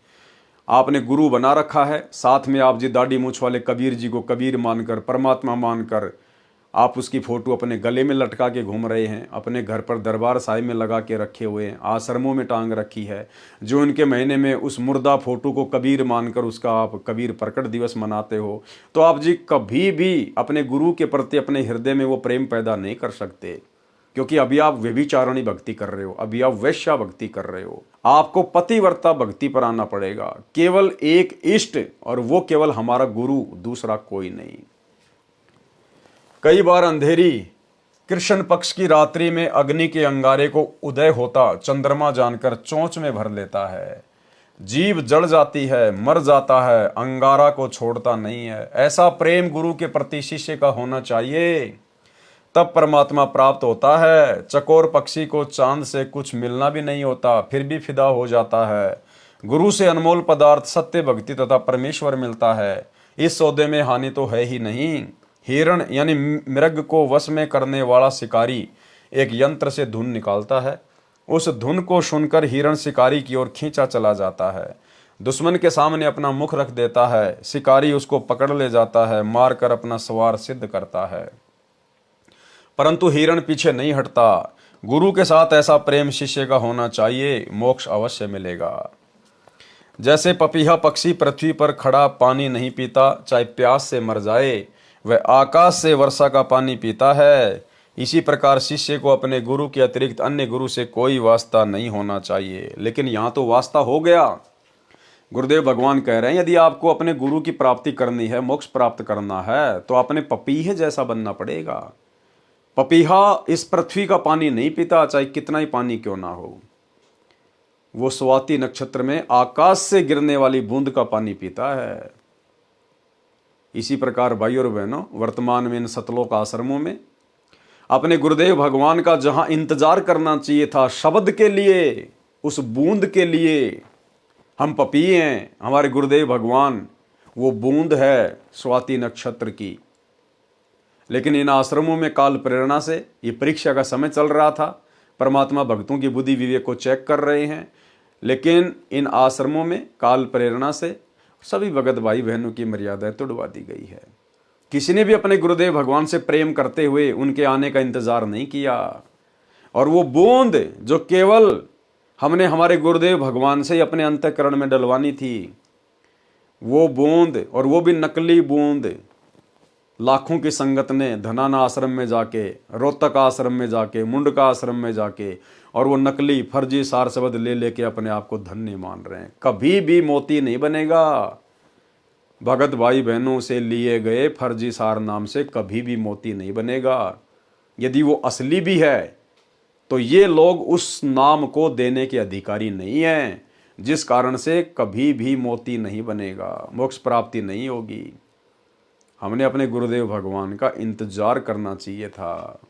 A: आपने गुरु बना रखा है, साथ में आप जी दाढ़ी मूछ वाले कबीर जी को कबीर मानकर, परमात्मा मानकर आप उसकी फोटो अपने गले में लटका के घूम रहे हैं, अपने घर पर दरबार साहिब में लगा के रखे हुए हैं, आश्रमों में टांग रखी है। जो उनके महीने में उस मुर्दा फोटो को कबीर मानकर उसका आप कबीर प्रकट दिवस मनाते हो, तो आप जी कभी भी अपने गुरु के प्रति अपने हृदय में वो प्रेम पैदा नहीं कर सकते, क्योंकि अभी आप व्यभिचारिणी भक्ति कर रहे हो, अभी आप वैश्या भक्ति कर रहे हो। आपको पतिव्रता भक्ति पर आना पड़ेगा, केवल एक इष्ट, और वो केवल हमारा गुरु, दूसरा कोई नहीं। कई बार अंधेरी कृष्ण पक्ष की रात्रि में अग्नि के अंगारे को उदय होता चंद्रमा जानकर चोंच में भर लेता है। जीव जल जाती है, मर जाता है, अंगारा को छोड़ता नहीं है। ऐसा प्रेम गुरु के प्रति शिष्य का होना चाहिए, तब परमात्मा प्राप्त होता है। चकोर पक्षी को चांद से कुछ मिलना भी नहीं होता, फिर भी फिदा हो जाता है। गुरु से अनमोल पदार्थ सत्य भक्ति तथा परमेश्वर मिलता है। इस सौदे में हानि तो है ही नहीं। हिरण यानी मृग को वश में करने वाला शिकारी एक यंत्र से धुन निकालता है। उस धुन को सुनकर हिरण शिकारी की ओर खींचा चला जाता है। दुश्मन के सामने अपना मुख रख देता है, शिकारी उसको पकड़ ले जाता है, मारकर अपना स्वार सिद्ध करता है। परंतु हिरण पीछे नहीं हटता। गुरु के साथ ऐसा प्रेम शिष्य का होना चाहिए, मोक्ष अवश्य मिलेगा। जैसे पपीहा पक्षी पृथ्वी पर खड़ा पानी नहीं पीता, चाहे प्यास से मर जाए, वह आकाश से वर्षा का पानी पीता है। इसी प्रकार शिष्य को अपने गुरु के अतिरिक्त अन्य गुरु से कोई वास्ता नहीं होना चाहिए। लेकिन यहाँ तो वास्ता हो गया। गुरुदेव भगवान कह रहे हैं, यदि आपको अपने गुरु की प्राप्ति करनी है, मोक्ष प्राप्त करना है, तो अपने पपीहे जैसा बनना पड़ेगा। पपीहा इस पृथ्वी का पानी नहीं पीता, चाहे कितना ही पानी क्यों ना हो। वो स्वाति नक्षत्र में आकाश से गिरने वाली बूंद का पानी पीता है। इसी प्रकार भाई और बहनों, वर्तमान में इन सतलोक आश्रमों में अपने गुरुदेव भगवान का जहां इंतजार करना चाहिए था शब्द के लिए, उस बूंद के लिए, हम पपीहे हैं। हमारे गुरुदेव भगवान वो बूंद है स्वाति नक्षत्र की। लेकिन इन आश्रमों में काल प्रेरणा से ये परीक्षा का समय चल रहा था। परमात्मा भक्तों की बुद्धि विवेक को चेक कर रहे हैं। लेकिन इन आश्रमों में काल प्रेरणा से सभी भगत भाई बहनों की मर्यादाएं तोड़वा दी गई है। किसी ने भी अपने गुरुदेव भगवान से प्रेम करते हुए उनके आने का इंतजार नहीं किया। और वो बूंद जो केवल हमने हमारे गुरुदेव भगवान से ही अपने अंतःकरण में डलवानी थी, वो बूंद, और वो भी नकली बूंद, लाखों की संगत ने धनाना आश्रम में जाके, रोहतक आश्रम में जाके, मुंडका आश्रम में जाके, और वो नकली फर्जी सार शब्द ले लेके अपने आप को धन्य मान रहे हैं। कभी भी मोती नहीं बनेगा। भगत भाई बहनों से लिए गए फर्जी सार नाम से कभी भी मोती नहीं बनेगा। यदि वो असली भी है तो ये लोग उस नाम को देने के अधिकारी नहीं हैं, जिस कारण से कभी भी मोती नहीं बनेगा, मोक्ष प्राप्ति नहीं होगी। हमने अपने गुरुदेव भगवान का इंतजार करना चाहिए था,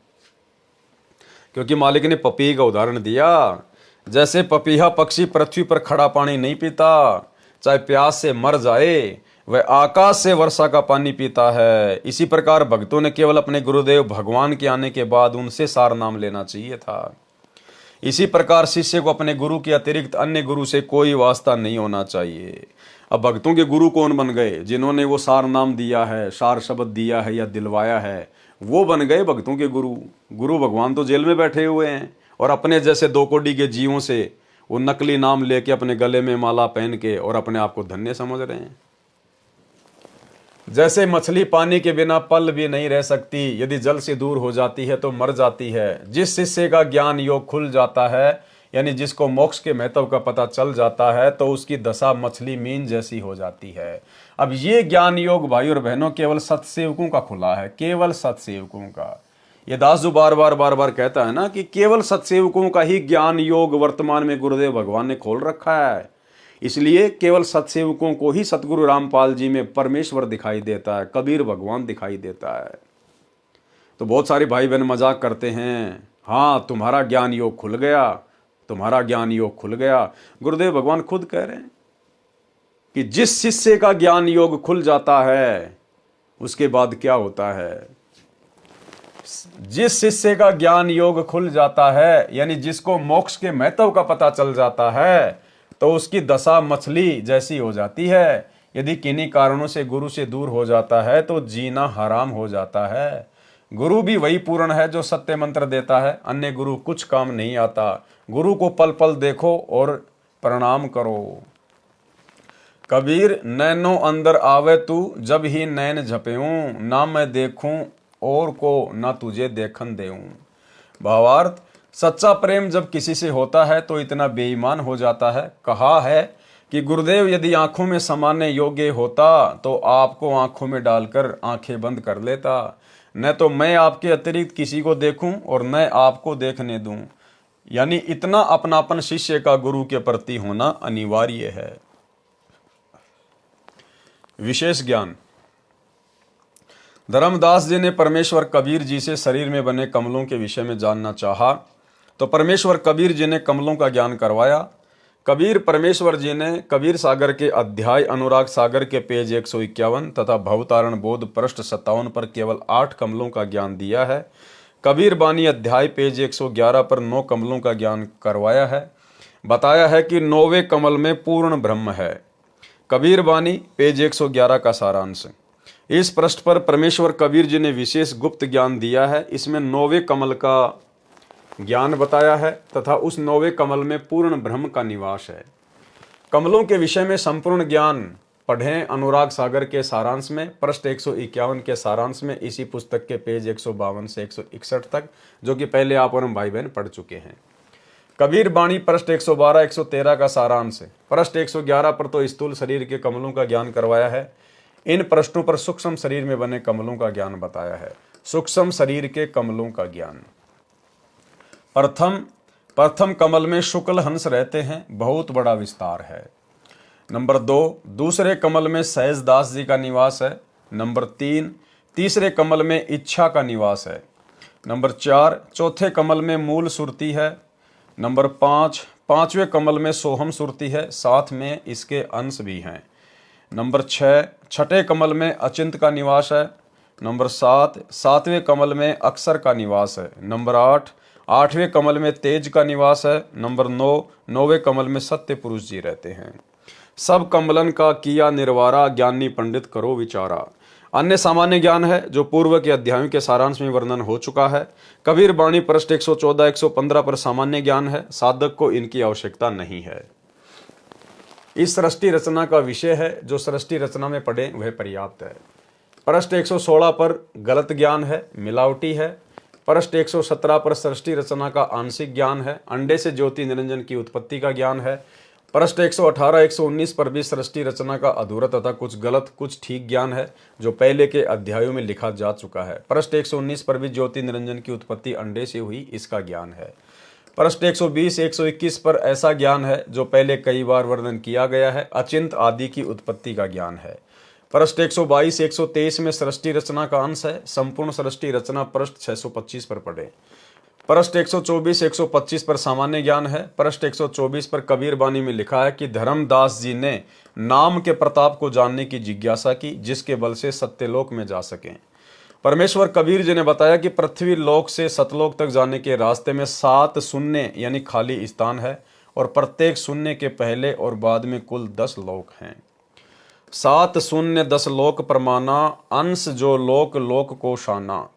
A: क्योंकि मालिक ने पपीहे का उदाहरण दिया। जैसे पपीहा पक्षी पृथ्वी पर खड़ा पानी नहीं पीता, चाहे प्यास से मर जाए, वह आकाश से वर्षा का पानी पीता है। इसी प्रकार भक्तों ने केवल अपने गुरुदेव भगवान के आने के बाद उनसे सार नाम लेना चाहिए था। इसी प्रकार शिष्य को अपने गुरु के अतिरिक्त अन्य गुरु से कोई वास्ता नहीं होना चाहिए। अब भक्तों के गुरु कौन बन गए? जिन्होंने वो सार नाम दिया है, सार शब्द दिया है या दिलवाया है, वो बन गए भक्तों के गुरु। गुरु भगवान तो जेल में बैठे हुए हैं और अपने जैसे दो कोड़ी के जीवों से वो नकली नाम लेके अपने गले में माला पहन के और अपने आप को धन्य समझ रहे हैं। जैसे मछली पानी के बिना पल भी नहीं रह सकती, यदि जल से दूर हो जाती है तो मर जाती है। जिस शिष्य का ज्ञान योग खुल जाता है, यानी जिसको मोक्ष के महत्व का पता चल जाता है, तो उसकी दशा मछली मीन जैसी हो जाती है। अब ये ज्ञान योग भाई और बहनों केवल सत्सेवकों का खुला है, केवल सत्सेवकों का। ये दास जो बार बार कहता है ना कि केवल सत्सेवकों का ही ज्ञान योग वर्तमान में गुरुदेव भगवान ने खोल रखा है। इसलिए केवल सत्सेवकों को ही सतगुरु रामपाल जी में परमेश्वर दिखाई देता है, कबीर भगवान दिखाई देता है। तो बहुत सारे भाई बहन मजाक करते हैं, हाँ तुम्हारा ज्ञान योग खुल गया, तुम्हारा ज्ञान योग खुल गया। गुरुदेव भगवान खुद कह रहे हैं कि जिस शिष्य का ज्ञान योग खुल जाता है उसके बाद क्या होता है, जिस शिष्य का ज्ञान योग खुल जाता है, यानी जिसको मोक्ष के महत्व का पता चल जाता है, तो उसकी दशा मछली जैसी हो जाती है। यदि किन्हीं कारणों से गुरु से दूर हो जाता है तो जीना हराम हो जाता है। गुरु भी वही पूर्ण है जो सत्य मंत्र देता है, अन्य गुरु कुछ काम नहीं आता। गुरु को पल पल देखो और प्रणाम करो। कबीर नैनो अंदर आवे तू, जब ही नैन झपेऊं, ना मैं देखूं और को ना तुझे देखन देऊं। भावार्थ, सच्चा प्रेम जब किसी से होता है तो इतना बेईमान हो जाता है। कहा है कि गुरुदेव यदि आंखों में समाने योग्य होता तो आपको आंखों में डालकर आंखें बंद कर लेता। न तो मैं आपके अतिरिक्त किसी को देखूं और न आपको देखने दूं। यानी इतना अपनापन शिष्य का गुरु के प्रति होना अनिवार्य है। विशेष ज्ञान। धर्मदास जी ने परमेश्वर कबीर जी से शरीर में बने कमलों के विषय में जानना चाहा, तो परमेश्वर कबीर जी ने कमलों का ज्ञान करवाया। कबीर परमेश्वर जी ने कबीर सागर के अध्याय अनुराग सागर के पेज 151 तथा भवतारण बोध पृष्ठ 57 पर केवल 8 कमलों का ज्ञान दिया है। कबीर बानी अध्याय पेज 111 पर 9 कमलों का ज्ञान करवाया है। बताया है कि 9वें कमल में पूर्ण ब्रह्म है। कबीर बानी पेज 111 का सारांश। इस पृष्ठ पर परमेश्वर कबीर जी ने विशेष गुप्त ज्ञान दिया है। इसमें 9वें कमल का ज्ञान बताया है तथा उस 9वें कमल में पूर्ण ब्रह्म का निवास है। कमलों के विषय में संपूर्ण ज्ञान पढ़ें अनुराग सागर के सारांश में, पृष्ठ 151 के सारांश में, इसी पुस्तक के पेज 152 से 161 तक, जो कि पहले आप और हम भाई बहन पढ़ चुके हैं। कबीर बाणी पृष्ठ 112 113 का सारांश है। पृष्ठ 111 पर तो स्थूल शरीर के कमलों का ज्ञान करवाया है। इन पृष्ठों पर सूक्ष्म शरीर में बने कमलों का ज्ञान बताया है। सूक्ष्म शरीर के कमलों का ज्ञान। प्रथम कमल में शुक्ल हंस रहते हैं, बहुत बड़ा विस्तार है। नंबर 2, दूसरे कमल में सहजदास जी का निवास है। नंबर 3, तीसरे कमल में इच्छा का निवास है। नंबर 4, चौथे कमल में मूल सुरती है। नंबर 5, पांचवें कमल में सोहम सुरती है, साथ में इसके अंश भी हैं। नंबर 6, छठे कमल में अचिंत का निवास है। नंबर 7, सातवें कमल में अक्षर का निवास है। नंबर 8, आठवें कमल में तेज का निवास है। नंबर 9, 9वें कमल में सत्य पुरुष जी रहते हैं। सब कमलन का किया निर्वारा, ज्ञानी पंडित करो विचारा। अन्य सामान्य ज्ञान है जो पूर्व के अध्यायों के सारांश में वर्णन हो चुका है। कबीर बाणी पृष्ठ 114 115 पर सामान्य ज्ञान है, साधक को इनकी आवश्यकता नहीं है। इस सृष्टि रचना का विषय है, जो सृष्टि रचना में पढ़े वह पर्याप्त है। पृष्ठ 116 पर गलत ज्ञान है, मिलावटी है। पृष्ठ 117 पर सृष्टि रचना का आंशिक ज्ञान है, अंडे से ज्योति निरंजन की उत्पत्ति का ज्ञान है। पृष्ठ 118 119 पर भी सृष्टि रचना का अधूरा तथा कुछ गलत कुछ ठीक ज्ञान है, जो पहले के अध्यायों में लिखा जा चुका है। पृष्ठ 119 पर भी ज्योति निरंजन की उत्पत्ति अंडे से हुई, इसका ज्ञान है। पृष्ठ 120 121 पर ऐसा ज्ञान है जो पहले कई बार वर्णन किया गया है, अचिंत आदि की उत्पत्ति का ज्ञान है। पृष्ठ 122 123 में सृष्टि रचना का अंश है। संपूर्ण सृष्टि रचना पृष्ठ 625 पर पढ़े। पृष्ठ 124 125 पर सामान्य ज्ञान है। पृष्ठ 124 पर कबीर बानी में लिखा है कि धर्मदास जी ने नाम के प्रताप को जानने की जिज्ञासा की, जिसके बल से सत्यलोक में जा सकें। परमेश्वर कबीर जी ने बताया कि पृथ्वी लोक से सतलोक तक जाने के रास्ते में 7 शून्य यानी खाली स्थान है, और प्रत्येक शून्य के पहले और बाद में कुल 10 लोक हैं। 7 शून्य 10 लोक परमाना, अंश जो लोक लोक को शाना।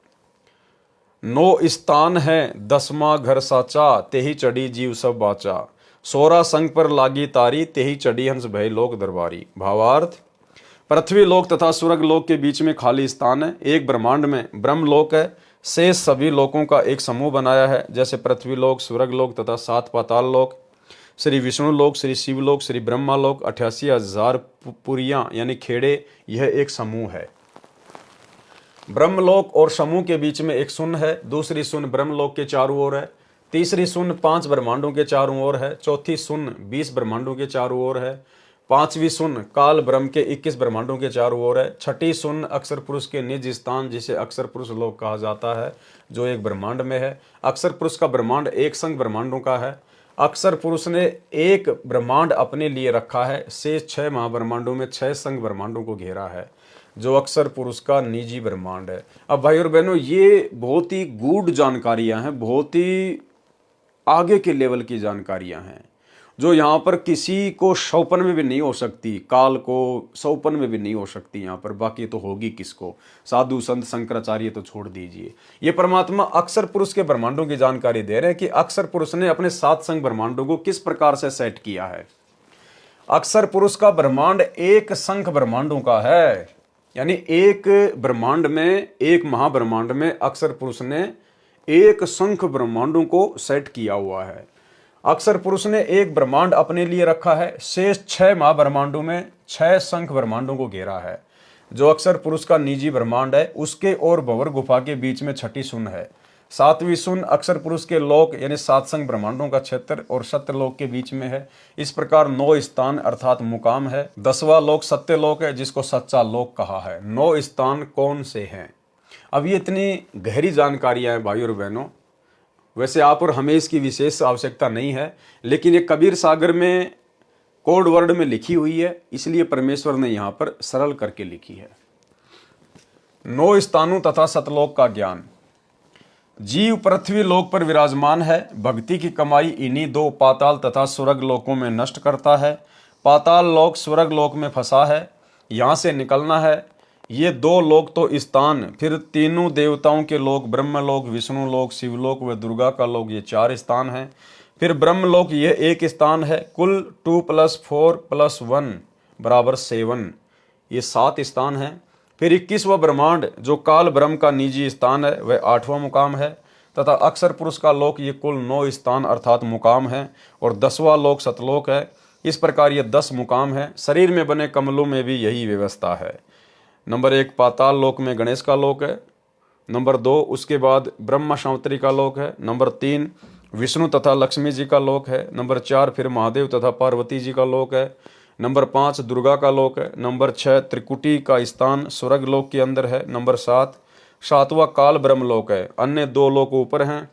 A: 9 स्थान है 10वां घर साचा, तेही चढ़ी जीव सब बाचा। 16 संग पर लागी तारी, तेही चढ़ी हंस भय लोक दरबारी। भावार्थ, पृथ्वी लोक तथा स्वर्ग लोक के बीच में खाली स्थान है। एक ब्रह्मांड में ब्रह्म लोक है, शेष सभी लोकों का एक समूह बनाया है, जैसे पृथ्वी लोक, स्वर्ग लोक तथा 7 पाताल लोक, श्री विष्णु लोक, श्री शिव लोक, श्री ब्रह्मा लोक, 88,000 पुरियां यानी खेड़े, यह एक समूह है। ब्रह्मलोक और समूह के बीच में एक शून्य है। दूसरी शून्य ब्रह्मलोक के चारों ओर है। तीसरी शून्य 5 ब्रह्मांडों के चारों ओर है। चौथी शून्य 20 ब्रह्मांडों के चारों ओर है। 5वीं शून्य काल ब्रह्म के 21 ब्रह्मांडों के चारों ओर है। छठी शून्य अक्षर पुरुष के निज स्थान, जिसे अक्षर पुरुष लोक कहा जाता है, जो एक ब्रह्मांड में है। अक्षर पुरुष का ब्रह्मांड एक संग ब्रह्मांडों का है। अक्षर पुरुष ने एक ब्रह्मांड अपने लिए रखा है, शेष 6 महाब्रह्मांडों में 6 संग ब्रह्मांडों को घेरा है। जो अक्सर पुरुष का निजी ब्रह्मांड है। अब भाई और बहनों, ये बहुत ही गूढ़ जानकारियां हैं, बहुत ही आगे के लेवल की जानकारियां हैं, जो यहाँ पर किसी को सौपन में भी नहीं हो सकती, काल को सौपन में भी नहीं हो सकती यहाँ पर, बाकी तो होगी किसको, साधु संत शंकराचार्य तो छोड़ दीजिए। ये परमात्मा अक्सर पुरुष के ब्रह्मांडों की जानकारी दे रहे हैं कि अक्सर पुरुष ने अपने सात संग ब्रह्मांडों को किस प्रकार से सेट किया है। अक्सर पुरुष का ब्रह्मांड एक संख ब्रह्मांडों का है, यानी एक ब्रह्मांड में, एक महाब्रह्मांड में अक्सर पुरुष ने एक संख ब्रह्मांडों को सेट किया हुआ है। अक्सर पुरुष ने एक ब्रह्मांड अपने लिए रखा है, शेष 6 महाब्रह्मांडों में 6 संख ब्रह्मांडों को घेरा है। जो अक्सर पुरुष का निजी ब्रह्मांड है, उसके और भंवर गुफा के बीच में 6ठी शून्य है। 7वीं शून्य अक्सर पुरुष के लोक यानी 7 संख ब्रह्मांडों का क्षेत्र और सत्यलोक के बीच में है। इस प्रकार 9 स्थान अर्थात मुकाम है। 10वां लोक सत्यलोक है, जिसको सच्चा लोक कहा है। 9 स्थान कौन से हैं? अब ये इतनी गहरी जानकारियां हैं भाई और बहनों, वैसे आप और हमें इसकी विशेष आवश्यकता नहीं है, लेकिन ये कबीर सागर में कोड वर्ड में लिखी हुई है, इसलिए परमेश्वर ने यहाँ पर सरल करके लिखी है। 9 स्थानों तथा सतलोक का ज्ञान। जीव पृथ्वी लोक पर विराजमान है। भक्ति की कमाई इन्हीं 2 पाताल तथा स्वर्ग लोकों में नष्ट करता है। पाताल लोक स्वर्ग लोक में फंसा है, यहाँ से निकलना है। ये 2 लोक तो स्थान, फिर तीनों देवताओं के लोक, ब्रह्मलोक, विष्णु लोक, शिवलोक व दुर्गा का लोक, ये 4 स्थान हैं। फिर ब्रह्मलोक ये 1 स्थान है। कुल 2 + 4 + 1 = 7, ये 7 स्थान हैं। फिर 21वां ब्रह्मांड जो काल ब्रह्म का निजी स्थान है, वह 8वां मुकाम है तथा अक्सर पुरुष का लोक ये कुल 9 स्थान अर्थात मुकाम है और 10वां लोक सतलोक है। इस प्रकार ये 10 मुकाम है। शरीर में बने कमलों में भी यही व्यवस्था है। नंबर 1 पाताल लोक में गणेश का लोक है। नंबर 2 उसके बाद ब्रह्मा शांतरी का लोक है। नंबर 3 विष्णु तथा लक्ष्मी जी का लोक है। नंबर 4 फिर महादेव तथा पार्वती जी का लोक है। नंबर 5 दुर्गा का लोक है। नंबर 6 त्रिकुटी का स्थान स्वर्ग लोक के अंदर है। नंबर 7 7वां काल ब्रह्म लोक है। अन्य 2 लोक ऊपर हैं।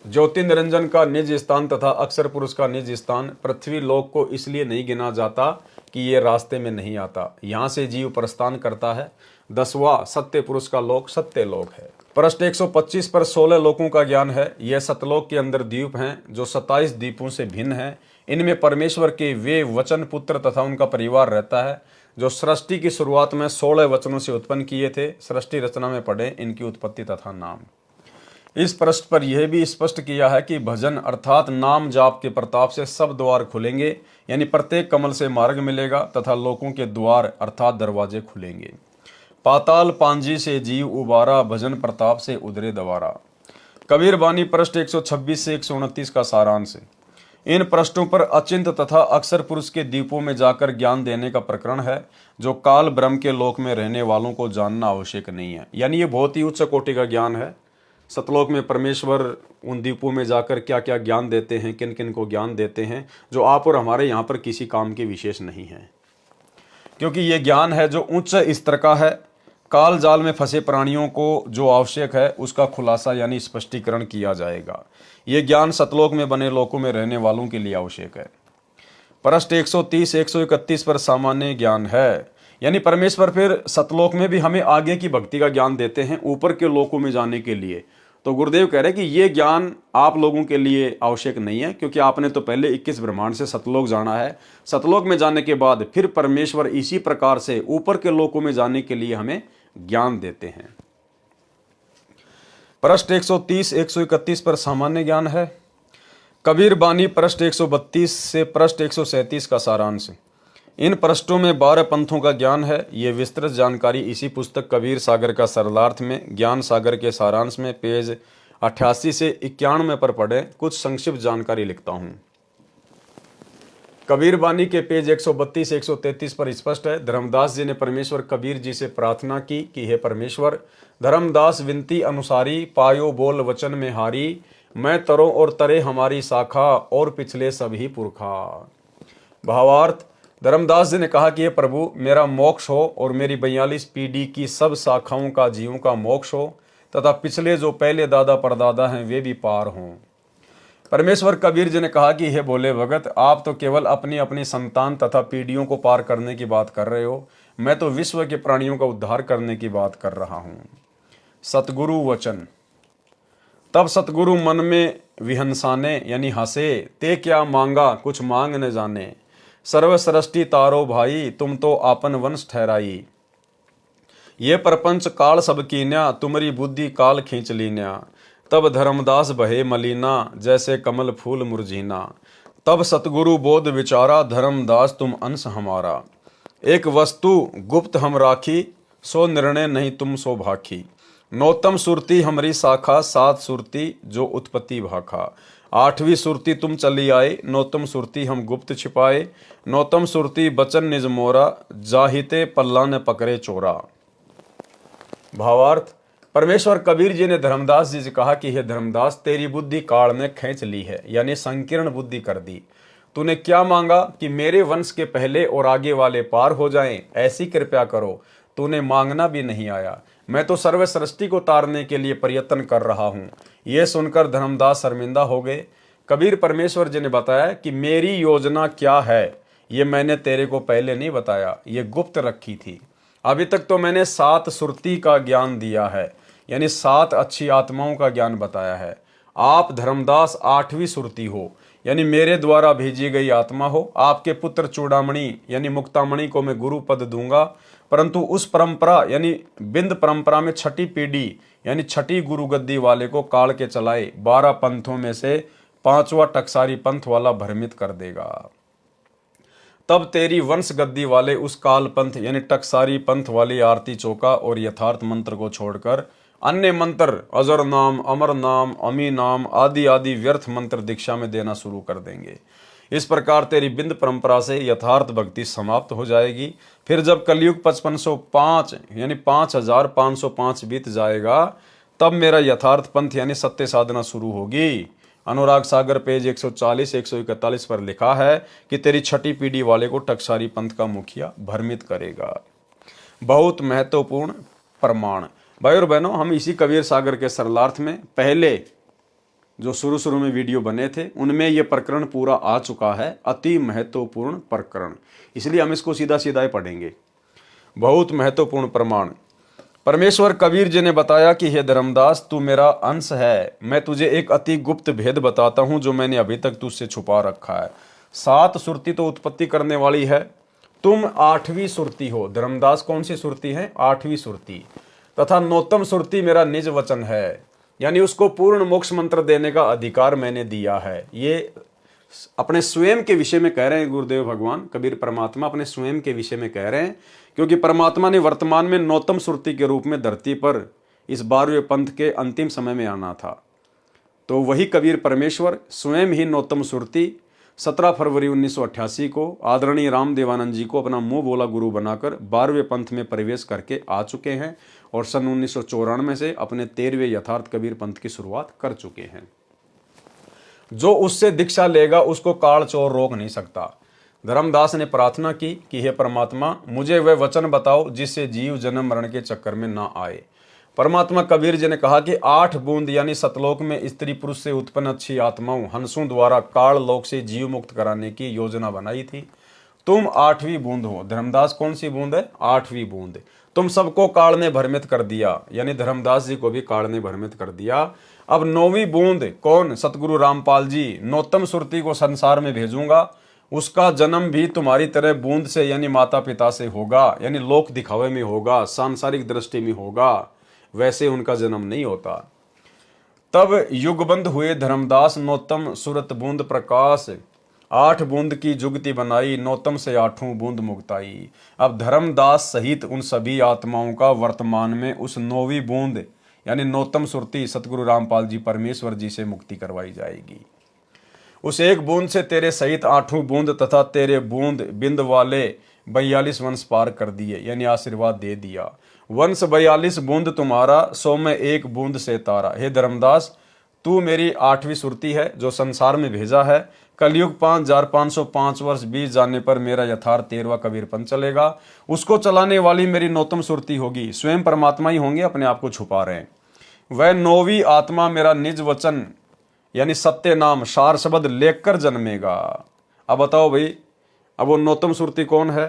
A: ज्योति निरंजन का निज स्थान तथा अक्सर पुरुष का निज स्थान पृथ्वी लोक को इसलिए नहीं गिना जाता कि ये रास्ते में नहीं आता, यहाँ से जीव प्रस्थान करता है। 10वां सत्य पुरुष का लोक सत्य लोक है। पृष्ठ 125 पर 16 लोकों का ज्ञान है। यह सतलोक के अंदर द्वीप हैं जो 27 द्वीपों से भिन्न हैं। इनमें परमेश्वर के वे वचन पुत्र तथा उनका परिवार रहता है जो सृष्टि की शुरुआत में 16 वचनों से उत्पन्न किए थे। सृष्टि रचना में पढ़े इनकी उत्पत्ति तथा नाम। इस पृष्ठ पर यह भी स्पष्ट किया है कि भजन अर्थात नाम जाप के प्रताप से सब द्वार खुलेंगे, यानी प्रत्येक कमल से मार्ग मिलेगा तथा लोकों के द्वार अर्थात दरवाजे खुलेंगे। पाताल पांजी से जीव उबारा, भजन प्रताप से उदरे दवारा। कबीर बानी पृष्ठ 126 से 129 का सारांश। इन पृष्ठों पर अचिंत तथा अक्सर पुरुष के द्वीपों में जाकर ज्ञान देने का प्रकरण है जो काल ब्रह्म के लोक में रहने वालों को जानना आवश्यक नहीं है। यानी ये बहुत ही उच्च कोटि का ज्ञान है। सतलोक में परमेश्वर उन द्वीपों में जाकर क्या क्या ज्ञान देते हैं, किन किन को ज्ञान देते हैं, जो आप और हमारे यहाँ पर किसी काम के विशेष नहीं है, क्योंकि ये ज्ञान है जो उच्च स्तर का है। काल जाल में फंसे प्राणियों को जो आवश्यक है उसका खुलासा यानी स्पष्टीकरण किया जाएगा। ये ज्ञान सतलोक में बने लोकों में रहने वालों के लिए आवश्यक है। पृष्ठ 130 131 पर सामान्य ज्ञान है, यानी परमेश्वर फिर सतलोक में भी हमें आगे की भक्ति का ज्ञान देते हैं ऊपर के लोकों में जाने के लिए। तो गुरुदेव कह रहे हैं कि ये ज्ञान आप लोगों के लिए आवश्यक नहीं है, क्योंकि आपने तो पहले 21 ब्रह्मांड से सतलोक जाना है। सतलोक में जाने के बाद फिर परमेश्वर इसी प्रकार से ऊपर के लोकों में जाने के लिए हमें ज्ञान देते हैं। पृष्ठ 130 131 पर सामान्य ज्ञान है। कबीर बानी पृष्ठ 132 से पृष्ठ 137 का सारांश। इन पृष्ठों में 12 पंथों का ज्ञान है। ये विस्तृत जानकारी इसी पुस्तक कबीर सागर का सरलार्थ में ज्ञान सागर के सारांश में पेज 88 से 91 पर पढ़े। कुछ संक्षिप्त जानकारी लिखता हूँ। कबीर बानी के पेज 132 से 133 पर स्पष्ट है। धर्मदास जी ने परमेश्वर कबीर जी से प्रार्थना की कि हे परमेश्वर, धर्मदास विनती अनुसारी, पायो बोल वचन में हारी, मैं तरो और तरे हमारी शाखा और पिछले सभी पुरखा। भावार्थ, धर्मदास जी ने कहा कि ये प्रभु, मेरा मोक्ष हो और मेरी 42 पीढ़ी की सब शाखाओं का जीवों का मोक्ष हो तथा पिछले जो पहले दादा परदादा हैं वे भी पार हों। परमेश्वर कबीर जी ने कहा कि हे भोले भगत, आप तो केवल अपनी अपनी संतान तथा पीढ़ियों को पार करने की बात कर रहे हो। मैं तो विश्व के प्राणियों का उद्धार करने की बात कर रहा हूँ। सतगुरु वचन। तब सतगुरु मन में विहंसाने यानी हंसे, ते क्या मांगा कुछ मांग न जाने, सर्व सृष्टि तारो भाई तुम तो आपन वंश ठहराई, ये प्रपंच काल सब कीन्या तुम्हारी बुद्धि काल खींच लीन्या, तब धर्मदास बहे मलीना जैसे कमल फूल मुरझीना, तब सतगुरु बोध विचारा धर्मदास तुम अंश हमारा, एक वस्तु गुप्त हम राखी सो निर्णय नहीं तुम सो भाखी, नौतम सुरती हमारी शाखा सात सुरती जो उत्पत्ति भाखा, आठवीं सुरती तुम चली आए नौतम सुरती हम गुप्त छिपाए, नौतम सुरती बचन निज मोरा जाहिते पल्ला ने पकड़े चोरा। भावार्थ। परमेश्वर कबीर जी ने धर्मदास जी से कहा कि हे धर्मदास, तेरी बुद्धि काल ने खींच ली है, यानी संकीर्ण बुद्धि कर दी। तूने क्या मांगा कि मेरे वंश के पहले और आगे वाले पार हो जाएं, ऐसी कृपया करो। तूने मांगना भी नहीं आया। मैं तो सर्व सृष्टि को तारने के लिए प्रयत्न कर रहा हूँ। यह सुनकर धर्मदास शर्मिंदा हो गए। कबीर परमेश्वर जी ने बताया कि मेरी योजना क्या है, ये मैंने तेरे को पहले नहीं बताया, ये गुप्त रखी थी। अभी तक तो मैंने सात सुरती का ज्ञान दिया है, यानी सात अच्छी आत्माओं का ज्ञान बताया है। आप धर्मदास आठवीं सुरती हो, यानी मेरे द्वारा भेजी गई आत्मा हो। आपके पुत्र चूड़ामणि यानी मुक्तामणि को मैं गुरु पद दूंगा, परंतु उस परंपरा यानी बिंद परंपरा में छठी पीढ़ी यानी छठी गुरु गद्दी वाले को काल के चलाए 12 पंथों में से 5वां टकसारी पंथ वाला भ्रमित कर देगा। तब तेरी वंश गद्दी वाले उस काल पंथ यानी टकसारी पंथ वाली आरती चौका और यथार्थ मंत्र को छोड़कर अन्य मंत्र अजर नाम, अमर नाम, अमी नाम आदि आदि व्यर्थ मंत्र दीक्षा में देना शुरू कर देंगे। इस प्रकार तेरी बिंद परंपरा से यथार्थ भक्ति समाप्त हो जाएगी। फिर जब कलयुग 5505 यानी 5505 बीत जाएगा, तब मेरा यथार्थ पंथ यानी सत्य साधना शुरू होगी। अनुराग सागर पेज 140-141 पर लिखा है कि तेरी छठी पीढ़ी वाले को टकसारी पंथ का मुखिया भ्रमित करेगा। बहुत महत्वपूर्ण प्रमाण। भाई और बहनों, हम इसी कबीर सागर के सरलार्थ में पहले जो शुरू में वीडियो बने थे उनमें यह प्रकरण पूरा आ चुका है। अति महत्वपूर्ण प्रकरण, इसलिए हम इसको सीधा सीधा ही पढ़ेंगे। बहुत महत्वपूर्ण प्रमाण। परमेश्वर कबीर जी ने बताया कि हे धर्मदास, तू मेरा अंश है। मैं तुझे एक अति गुप्त भेद बताता हूं जो मैंने अभी तक तुझसे छुपा रखा है। सात सुरती तो उत्पत्ति करने वाली है, तुम आठवीं सुरती हो। धर्मदास कौन सी सुरती है? आठवीं सुरती। तथा नौतम सुरती मेरा निज वचन है, यानी उसको पूर्ण मोक्ष मंत्र देने का अधिकार मैंने दिया है। ये अपने स्वयं के विषय में कह रहे हैं गुरुदेव भगवान कबीर परमात्मा, अपने स्वयं के विषय में कह रहे हैं, क्योंकि परमात्मा ने वर्तमान में नौतम सुरती के रूप में धरती पर इस 12वें पंथ के अंतिम समय में आना था। तो वही कबीर परमेश्वर स्वयं ही नौतम सुरती 17 फरवरी 1988 को आदरणीय राम देवानंद जी को अपना मुंह बोला गुरु बनाकर 12वें पंथ में प्रवेश करके आ चुके हैं और सन 1994 से अपने 13वें यथार्थ कबीर पंथ की शुरुआत कर चुके हैं। जो उससे दीक्षा लेगा उसको काल चोर रोक नहीं सकता। धर्मदास ने प्रार्थना की कि हे परमात्मा, मुझे वह वचन बताओ जिससे जीव जन्म मरण के चक्कर में ना आए। परमात्मा कबीर जी ने कहा कि 8 बूंद यानी सतलोक में स्त्री पुरुष से उत्पन्न अच्छी आत्माओं हंसों द्वारा काल लोक से जीव मुक्त कराने की योजना बनाई थी। तुम 8वीं बूंद हो। धर्मदास कौन सी बूंद है? 8वीं बूंद। तुम सबको काल ने भ्रमित कर दिया, यानी धर्मदास जी को भी काल ने भ्रमित कर दिया। अब 9वीं बूंद कौन? सतगुरु रामपाल जी। नौतम सुरती को संसार में भेजूंगा, उसका जन्म भी तुम्हारी तरह बूंद से यानी माता पिता से होगा, यानी लोक दिखावे में होगा, सांसारिक दृष्टि में होगा, वैसे उनका जन्म नहीं होता। तब युगबंध हुए धर्मदास नौतम सुरत बूंद प्रकाश, 8 बूंद की जुगति बनाई, नौतम से 8वीं बूंद मुक्ताई। अब धर्मदास सहित उन सभी आत्माओं का वर्तमान में उस 9वीं बूंद यानी नौतम सुरती सतगुरु रामपाल जी परमेश्वर जी से मुक्ति करवाई जाएगी। उस एक बूंद से तेरे सहित 8वीं बूंद तथा तेरे बूंद बिंद वाले 42 वंश पार कर दिए, यानी आशीर्वाद दे दिया। वंश 42 बूंद तुम्हारा, 100 में 1 बूंद से तारा। हे धर्मदास, तू मेरी 8वीं सुरती है जो संसार में भेजा है। कलयुग 5505 वर्ष बीत जाने पर मेरा यथार्थ 13वां कबीर पंथ चलेगा। उसको चलाने वाली मेरी नौतम सुरती होगी। स्वयं परमात्मा ही होंगे, अपने आप को छुपा रहे हैं। वह 9वीं आत्मा मेरा निज वचन यानी सत्य नाम सार शब्द लेकर जन्मेगा। अब बताओ भाई, अब वो नौतम सुरती कौन है?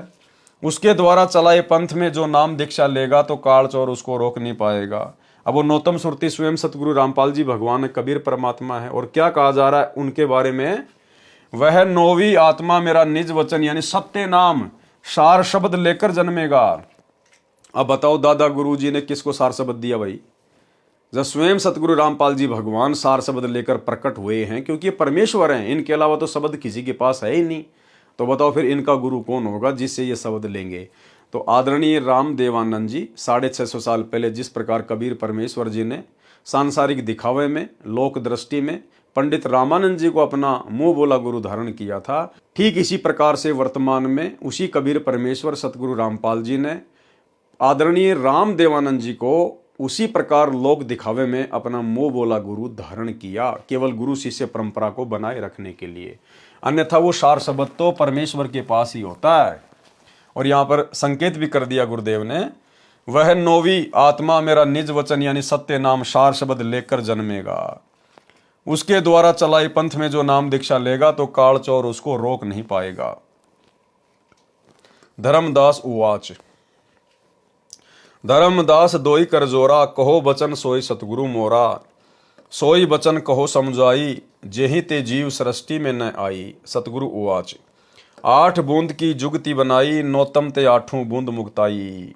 A: उसके द्वारा चलाए पंथ में जो नाम दीक्षा लेगा तो काल चोर उसको रोक नहीं पाएगा। अब वो नौतम सुरती स्वयं सतगुरु रामपाल जी भगवान कबीर परमात्मा है। और क्या कहा जा रहा है उनके बारे में, वह नौवीं आत्मा मेरा निज वचन यानी सत्य नाम सार शब्द लेकर जन्मेगा। अब बताओ दादा गुरु जी ने किसको सार शब्द दिया भाई? जब स्वयं सतगुरु रामपाल जी भगवान सार शब्द लेकर प्रकट हुए हैं, क्योंकि ये परमेश्वर हैं, इनके अलावा तो शब्द किसी के पास है ही नहीं। तो बताओ फिर इनका गुरु कौन होगा जिससे ये शब्द लेंगे? तो आदरणीय राम देवानंद जी 650 साल पहले जिस प्रकार कबीर परमेश्वर जी ने सांसारिक दिखावे में, लोक दृष्टि में पंडित रामानंद जी को अपना मुंह बोला गुरु धारण किया था, ठीक इसी प्रकार से वर्तमान में उसी कबीर परमेश्वर सतगुरु रामपाल जी ने आदरणीय राम देवानंद जी को उसी प्रकार लोक दिखावे में अपना मुंह बोला गुरु धारण किया, केवल गुरु शिष्य परंपरा को बनाए रखने के लिए। अन्यथा वो सार शब्द तो परमेश्वर के पास ही होता है। और यहाँ पर संकेत भी कर दिया गुरुदेव ने, वह नौवीं आत्मा मेरा निज वचन यानी सत्य नाम सार शब्द लेकर जन्मेगा। उसके द्वारा चलाई पंथ में जो नाम दीक्षा लेगा तो काल चोर उसको रोक नहीं पाएगा। धर्मदास उवाच, धर्मदास दोई कर जोरा, कहो बचन सोई सतगुरु मोरा। सोई बचन कहो समझाई, जेहि ते जीव सृष्टि में न आई। सतगुरु उवाच, 8 बूंद की जुगति बनाई, नौतम ते 8 बूंद मुक्ताई।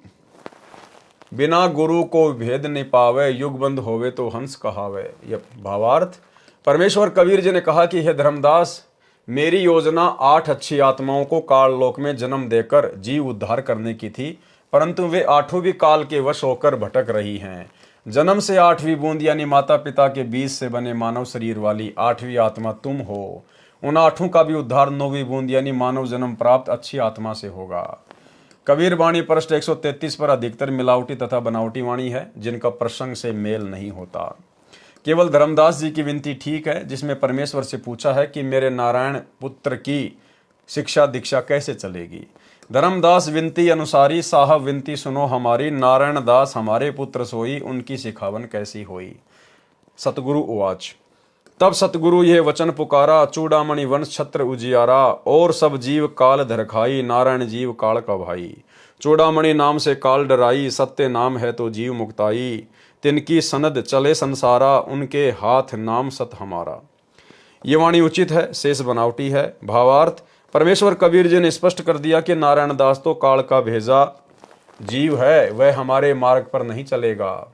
A: बिना गुरु को भेद नहीं पावे, युग बंद होवे तो हंस कहावे। यह भावार्थ परमेश्वर कबीर जी ने कहा कि हे धर्मदास, मेरी योजना 8 अच्छी आत्माओं को काल लोक में जन्म देकर जीव उद्धार करने की थी, परंतु वे 8 भी काल के वश होकर भटक रही हैं। जन्म से 8वीं बूंद यानी माता पिता के बीज से बने मानव शरीर वाली 8वीं आत्मा तुम हो। उन 8 का भी उद्धार 9वीं बूंद यानी मानव जन्म प्राप्त अच्छी आत्मा से होगा। कबीर वाणी पृष्ठ 133 पर अधिकतर मिलावटी तथा बनावटी वाणी है, जिनका प्रसंग से मेल नहीं होता। केवल धर्मदास जी की विनती ठीक है, जिसमें परमेश्वर से पूछा है कि मेरे नारायण पुत्र की शिक्षा दीक्षा कैसे चलेगी। धर्मदास विनती अनुसारी, साहब विनती सुनो हमारी। नारायण दास हमारे पुत्र सोई, उनकी सिखावन कैसी होई। सतगुरु उवाच, तब सतगुरु यह वचन पुकारा, चूड़ामणि वंश छत्र उजियारा। और सब जीव काल धर खाई, नारायण जीव काल का भाई। चूड़ामणि नाम से काल डराई, सत्य नाम है तो जीव मुक्ताई। तिनकी सनद चले संसारा, उनके हाथ नाम सत हमारा। ये वाणी उचित है, शेष बनावटी है। भावार्थ परमेश्वर कबीर जी ने स्पष्ट कर दिया कि नारायण दास तो काल का भेजा जीव है, वह हमारे मार्ग पर नहीं चलेगा।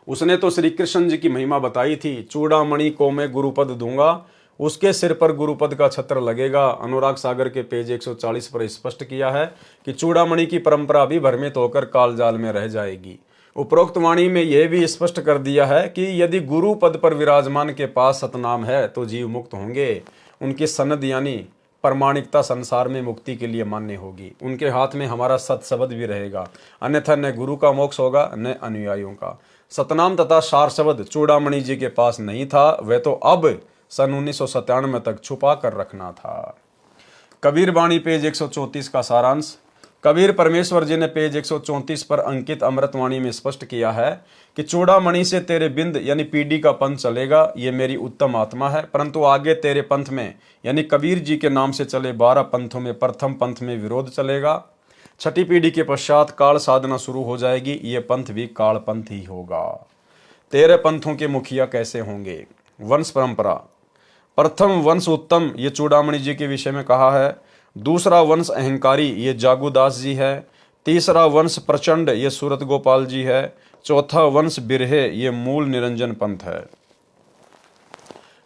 A: उसने तो श्री कृष्ण जी की महिमा बताई थी, चूड़ामणि को मैं गुरुपद दूंगा, उसके सिर पर गुरुपद का छत्र लगेगा। अनुराग सागर के पेज 140 पर स्पष्ट किया है कि चूड़ामणि की परंपरा भी भ्रमित होकर कालजाल में रह जाएगी। उपरोक्त वाणी में यह भी स्पष्ट कर दिया है कि यदि गुरु पद पर विराजमान के पास सतनाम है तो जीव मुक्त होंगे। उनकी सनद यानी प्रमाणिकता संसार में मुक्ति के लिए मान्य होगी। उनके हाथ में हमारा सत शब्द भी रहेगा, अन्यथा न गुरु का मोक्ष होगा न अनुयायियों का। सतनाम तथा सार शब्द चूड़ामणि जी के पास नहीं था, वह तो अब सन 1997 तक छुपा कर रखना था। कबीर वाणी पेज 134 का सारांश। कबीर परमेश्वर जी ने पेज 134 पर अंकित अमृतवाणी में स्पष्ट किया है कि चूड़ामणि से तेरे बिंद यानी पीढ़ी का पंथ चलेगा, ये मेरी उत्तम आत्मा है। परंतु आगे तेरे पंथ में यानी कबीर जी के नाम से चले 12 पंथों में प्रथम पंथ में विरोध चलेगा। 6ठी पीढ़ी के पश्चात काल साधना शुरू हो जाएगी, ये पंथ भी काल पंथ ही होगा। 13 पंथों के मुखिया कैसे होंगे? वंश परंपरा। प्रथम वंश उत्तम, ये चूड़ामणि जी के विषय में कहा है। दूसरा वंश अहंकारी, ये जागुदास जी है। तीसरा वंश प्रचंड, ये सूरत गोपाल जी है। चौथा वंश बिरहे, ये मूल निरंजन पंथ है।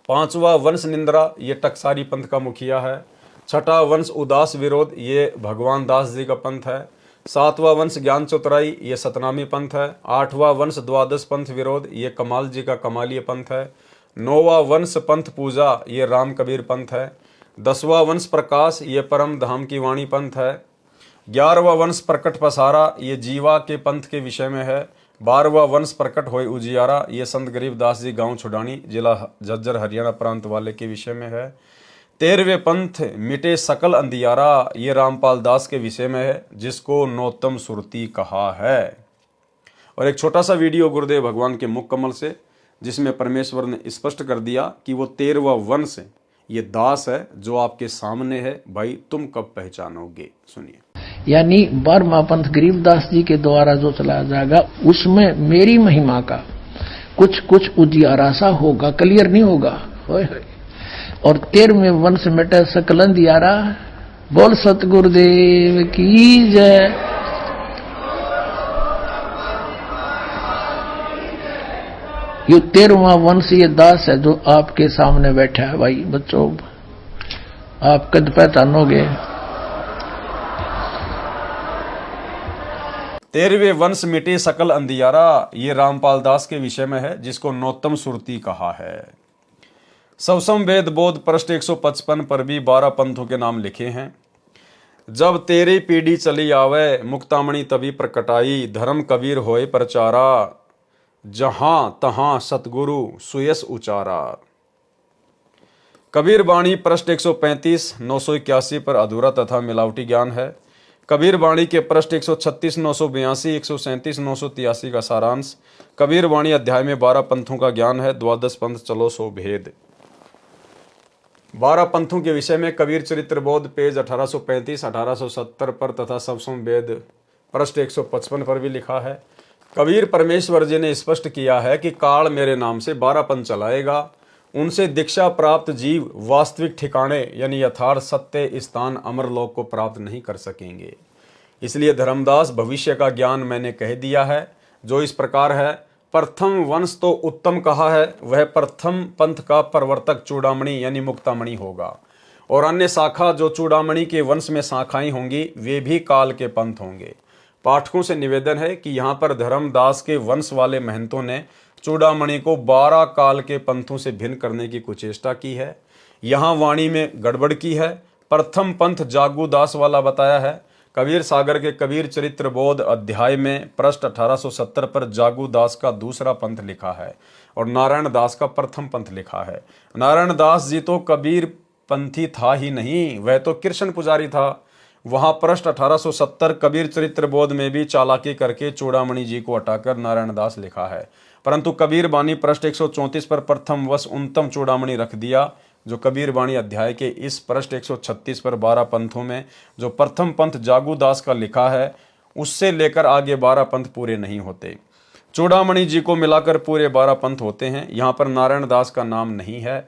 A: 5वां वंश निंद्रा, ये टकसारी पंथ का मुखिया है। 6ठा वंश उदास विरोध, ये भगवान दास जी का पंथ है। 7वां वंश ज्ञान चौतराई, ये सतनामी पंथ है। 8वां वंश द्वादश पंथ विरोध, ये कमाल जी का कमालीय पंथ है। 9वां वंश पंथ पूजा, ये राम कबीर पंथ है। 10वां वंश प्रकाश, ये परम धाम की वाणी पंथ है। 11वां वंश प्रकट पसारा, ये जीवा के पंथ के विषय में है। 12वां वंश प्रकट होए उजियारा, ये संत गरीबदास जी गांव छुडानी जिला झज्जर हरियाणा प्रांत वाले के विषय में है। 13वें पंथ मिटे सकल अंधियारा, ये रामपाल दास के विषय में है, जिसको नौतम सुरती कहा है। और एक छोटा सा वीडियो गुरुदेव भगवान के मुख कमल से, जिसमें परमेश्वर ने स्पष्ट कर दिया कि वो 13वां वंश ये दास है जो आपके सामने है, भाई तुम कब पहचानोगे? सुनिए।
B: यानी 12वां पंथ गरीबदास जी के द्वारा जो चलाया जाएगा उसमें मेरी महिमा का कुछ कुछ उजियारा सा होगा, क्लियर नहीं होगा। और 13वें वंश मिटे सकल अंधियारा। बोल सतगुरुदेव की जय। ये 13वां वंश ये दास है जो आपके सामने बैठा है। भाई बच्चों, आप कद पहचानोगे।
A: 13वें वंश मिटे सकल अंधियारा, ये रामपाल दास के विषय में है, जिसको नौतम सुरती कहा है। सवसम वेद बोध पृष्ठ 155 पर भी 12 पंथों के नाम लिखे हैं। जब तेरी पीढ़ी चली आवे, मुक्तामणि तभी प्रकटाई, धर्म कबीर होए प्रचारा, जहां तहां सतगुरु सुयस उचारा। कबीर बाणी पृष्ठ 135 981 पर अधूरा तथा मिलावटी ज्ञान है। कबीर बाणी के पृष्ठ 136 982 137 983 का सारांश। कबीर बाणी अध्याय में 12 पंथों का ज्ञान है। द्वादश पंथ चलो सो भेद। 12 पंथों के विषय में कबीर चरित्र बोध पेज 1835 1870 पर तथा सवसम वेद पृष्ठ 155 पर भी लिखा है। कबीर परमेश्वर जी ने स्पष्ट किया है कि काल मेरे नाम से 12 पंथ चलाएगा। उनसे दीक्षा प्राप्त जीव वास्तविक ठिकाने यानी यथार्थ सत्य स्थान अमरलोक को प्राप्त नहीं कर सकेंगे। इसलिए धर्मदास भविष्य का ज्ञान मैंने कह दिया है, जो इस प्रकार है। प्रथम वंश तो उत्तम कहा है, वह प्रथम पंथ का प्रवर्तक चूड़ामणि यानी मुक्तामणि होगा, और अन्य शाखा जो चूड़ामणि के वंश में शाखाएं होंगी वे भी काल के पंथ होंगे। पाठकों से निवेदन है कि यहाँ पर धर्मदास के वंश वाले महंतों ने चूड़ामणि को 12 काल के पंथों से भिन्न करने की कुचेष्टा की है। यहाँ वाणी में गड़बड़ की है। प्रथम पंथ जागूदास वाला बताया है। कबीर सागर के कबीर चरित्र बोध अध्याय में पृष्ठ 1870 पर जागूदास का दूसरा पंथ लिखा है और नारायण दास का प्रथम पंथ लिखा है। नारायण दास जी तो कबीर पंथी था ही नहीं, वह तो कृष्ण पुजारी था। वहां पृष्ठ 1870 कबीर चरित्र बोध में भी चालाकी करके चूड़ामणि जी को हटाकर नारायण दास लिखा है, परंतु कबीर बानी पृष्ठ 134 पर प्रथम वश उन्नतम चूड़ामणि रख दिया, जो कबीर बाणी अध्याय के इस पृष्ठ 136 पर 12 पंथों में जो प्रथम पंथ जागूदास का लिखा है उससे लेकर आगे 12 पंथ पूरे नहीं होते। चूड़ामणि जी को मिलाकर पूरे 12 पंथ होते हैं। यहाँ पर नारायण दास का नाम नहीं है।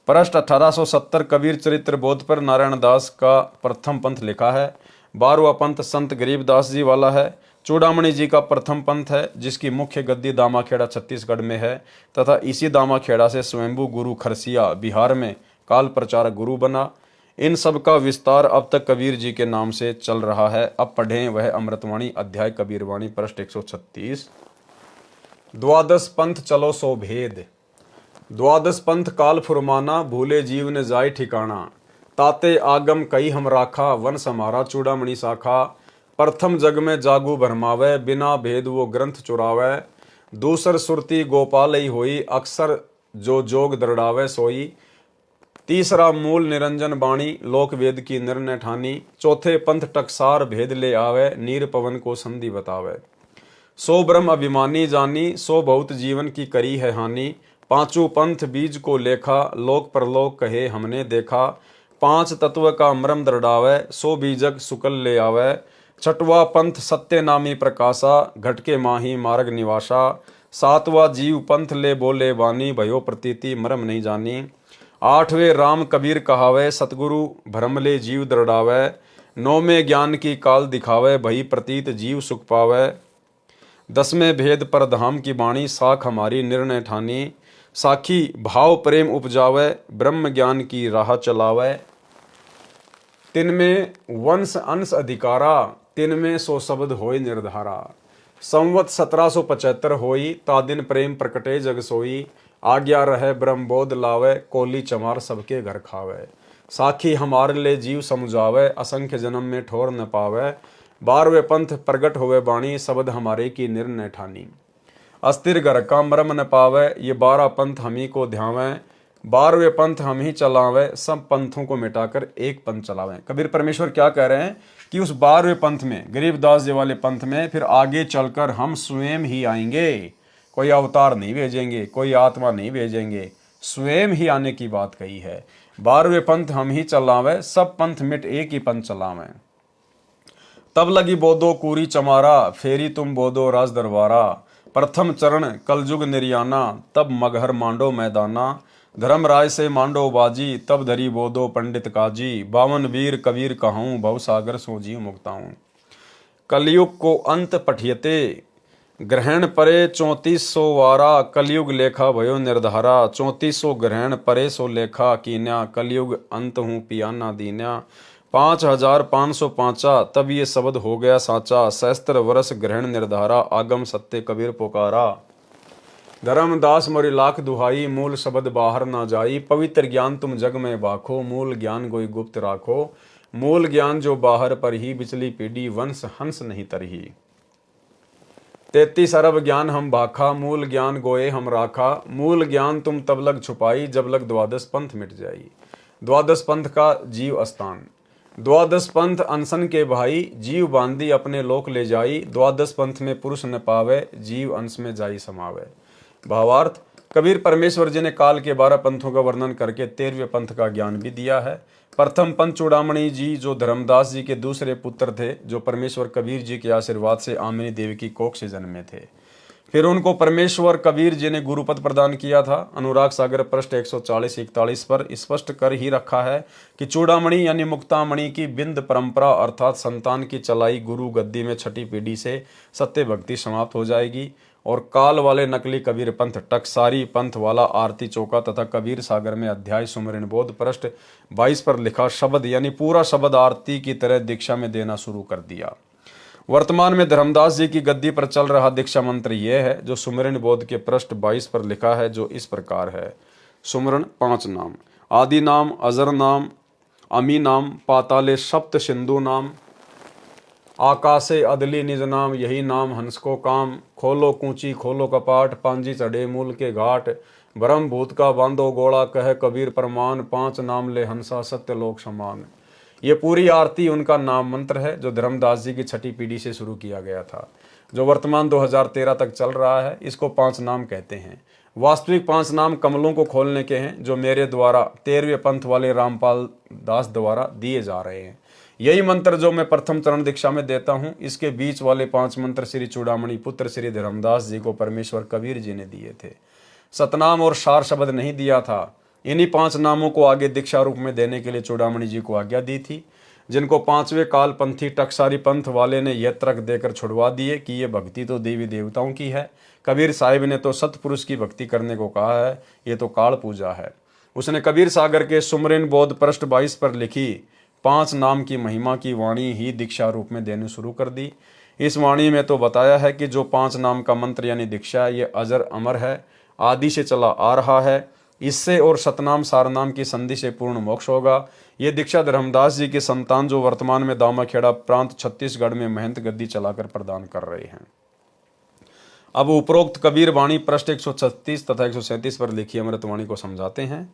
A: पृष्ठ 1870 कबीर चरित्र बोध पर नारायण दास का प्रथम पंथ लिखा है। 12वां पंथ संत गरीबदास जी वाला है। चूड़ामणि जी का प्रथम पंथ है, जिसकी मुख्य गद्दी दामाखेड़ा छत्तीसगढ़ में है तथा इसी दामाखेड़ा से स्वयंभू गुरु खरसिया बिहार में काल प्रचारक गुरु बना। इन सब का विस्तार अब तक कबीर जी के नाम से चल रहा है। अब पढ़ें वह अमृतवाणी अध्याय कबीरवाणी पृष्ठ 136। द्वादश पंथ चलो सो भेद। द्वादश पंथ काल फुरमाना, भूले जीव ने जाय ठिकाना। ताते आगम कई हम राखा, वंश हमारा चूड़ामणि शाखा। प्रथम जग में जागू भरमावे, बिना भेद वो ग्रंथ चुरावे। दूसर सुरती गोपाल ही होई, अक्सर जो जोग दृढ़ावे सोई। तीसरा मूल निरंजन बाणी, लोक वेद की निर्णय ठानी। चौथे पंथ टकसार भेद ले आवे, नीर पवन को संधि बतावे। सो ब्रह्म अभिमानी जानी, सो बहुत जीवन की करी है हानि। पांचों पंथ बीज को लेखा, लोक परलोक कहे हमने देखा। 5 तत्व का मर्म दृढ़ावे, सो बीजक सुकल ले आवे। छठवा पंथ सत्य नामी प्रकाशा, घटके माही मार्ग निवासा। 7वां जीव पंथ ले बोले वानी, भयो प्रतीति मर्म नहीं जानी। 8वें राम कबीर कहावे, सतगुरु भरम ले जीव दृढ़ावे। 9वें ज्ञान की काल दिखावे, भई प्रतीत जीव सुख पावे। 10वें भेद पर धाम की बाणी, साख हमारी निर्णय ठानी। साखी भाव प्रेम उपजावे, ब्रह्म ज्ञान की राह चलावे। 3वें वंश अंश अधिकारा, 3वें सो शब्द होय निर्धारा। संवत 1775 होई, तादिन प्रेम प्रकटे जग सोई। आज्ञा रहे ब्रह्म बोध लावे, कोली चमार सबके घर खावे। साखी हमारे ले जीव समुझावे, असंख्य जन्म में ठोर न पावे। 12वें पंथ प्रगट हुए बाणी, शब्द हमारे की निर्णय ठानी। अस्थिर घर का मर्म न पावे, ये 12 पंथ हम ही को ध्यावे। 12वें पंथ हम ही चलावे, सब पंथों को मिटाकर एक पंथ चलावे। कबीर परमेश्वर क्या कह रहे हैं कि उस 12वें पंथ में, गरीबदास जी वाले पंथ में फिर आगे चलकर हम स्वयं ही आएंगे। कोई अवतार नहीं भेजेंगे, कोई आत्मा नहीं भेजेंगे, स्वयं ही आने की बात कही है। 12वें पंथ हम ही चलावे, सब पंथ मिट एक ही पंथ चलावे। तब लगी बोदो कूरी चमारा, फेरी तुम बोदो राज दरबारा। प्रथम चरण कलयुग निर्याना, तब मगहर मांडो मैदाना। धर्मराय से मांडो बाजी, तब धरी बोदो पंडित काजी। बावन वीर कबीर कहूँ, भव सागर सो जीव मुक्ताऊं। कलयुग को अंत पठियते, ग्रहण परे 3400 वारा। कलयुग लेखा भयो निर्धारा, 3400 ग्रहण परे सो लेखा कीन्या। कलयुग अंत हूँ पियाना दीन्या। 5505 तब ये शब्द हो गया साचा। सहस्त्र वर्ष ग्रहण निर्धारा, आगम सत्य कबीर पुकारा। धर्मदास मोरी लाख दुहाई, मूल शब्द बाहर ना जाई। पवित्र ज्ञान तुम जग में बाखो, मूल ज्ञान गोई गुप्त राखो। मूल ज्ञान जो बाहर पर ही, बिचली पीढ़ी वंश हंस नहीं तरही। 33 अरब ज्ञान हम भाखा, मूल ज्ञान गोए हम राखा। मूल ज्ञान तुम तब लग छुपाई, जब लग द्वादश पंथ मिट जाई। द्वादश पंथ का जीव स्थान। द्वादश पंथ अनशन के भाई, जीव बांधी अपने लोक ले जाई। द्वादश पंथ में पुरुष न पावे, जीव अंश में जाई समावे। भावार्थ, कबीर परमेश्वर जी ने काल के 12 पंथों का वर्णन करके 13वें पंथ का ज्ञान भी दिया है। प्रथम पंथ चूड़ामणि जी जो धर्मदास जी के दूसरे पुत्र थे, जो परमेश्वर कबीर जी के आशीर्वाद से आमिनी देवी की कोख से जन्मे थे। फिर उनको परमेश्वर कबीर जी ने गुरुपद प्रदान किया था। अनुराग सागर पृष्ठ 140-41 पर स्पष्ट कर ही रखा है कि चूड़ामणि यानी मुक्तामणि की बिंद परंपरा अर्थात संतान की चलाई गुरु गद्दी में छठी पीढ़ी से सत्य भक्ति समाप्त हो जाएगी और काल वाले नकली कबीर पंथ टकसारी पंथ वाला आरती चौका तथा कबीर सागर में अध्याय सुमरण बोध पृष्ठ 22 पर लिखा शब्द यानी पूरा शब्द आरती की तरह दीक्षा में देना शुरू कर दिया। वर्तमान में धर्मदास जी की गद्दी पर चल रहा दीक्षा मंत्र यह है जो सुमरण बोध के पृष्ठ 22 पर लिखा है, जो इस प्रकार है। सुमरण 5 नाम, आदि नाम, अजर नाम, अमी नाम, पाताले सप्त सिंधु नाम, आकाशे अदली निज नाम, यही नाम हंस को काम। खोलो कूची खोलो कपाट, पांजी चढ़े मूल के घाट। ब्रह्म भूत का बांधो गोड़ा, कह कबीर प्रमाण। 5 नाम ले हंसा सत्य लोक समान। ये पूरी आरती उनका नाम मंत्र है जो धर्मदास जी की छठी पीढ़ी से शुरू किया गया था, जो वर्तमान 2013 तक चल रहा है। इसको 5 नाम कहते हैं। वास्तविक 5 नाम कमलों को खोलने के हैं, जो मेरे द्वारा 13वें पंथ वाले रामपाल दास द्वारा दिए जा रहे हैं। यही मंत्र जो मैं प्रथम चरण दीक्षा में देता हूँ, इसके बीच वाले 5 मंत्र श्री चूड़ामणि पुत्र श्री धर्मदास जी को परमेश्वर कबीर जी ने दिए थे। सतनाम और सार शब्द नहीं दिया था। इन्हीं 5 नामों को आगे दीक्षा रूप में देने के लिए चूड़ामणि जी को आज्ञा दी थी, जिनको 5वें काल पंथी टकसारी पंथ वाले ने यह तर्क देकर छुड़वा दिए कि ये भक्ति तो देवी देवताओं की है। कबीर साहिब ने तो सतपुरुष की भक्ति करने को कहा है, ये तो काल पूजा है। उसने कबीर सागर के सुमरण बोध पृष्ठ 22 पर लिखी 5 नाम की महिमा की वाणी ही दीक्षा रूप में देनी शुरू कर दी। इस वाणी में तो बताया है कि जो 5 नाम का मंत्र यानी दीक्षा ये अजर अमर है, आदि से चला आ रहा है। इससे और सतनाम सारनाम की संधि से पूर्ण मोक्ष होगा। ये दीक्षा धर्मदास जी के संतान जो वर्तमान में दामाखेड़ा प्रांत छत्तीसगढ़ में महंत गद्दी चलाकर प्रदान कर रहे हैं। अब उपरोक्त कबीर वाणी पृष्ठ 136 तथा 137 पर लिखी अमृतवाणी को समझाते हैं।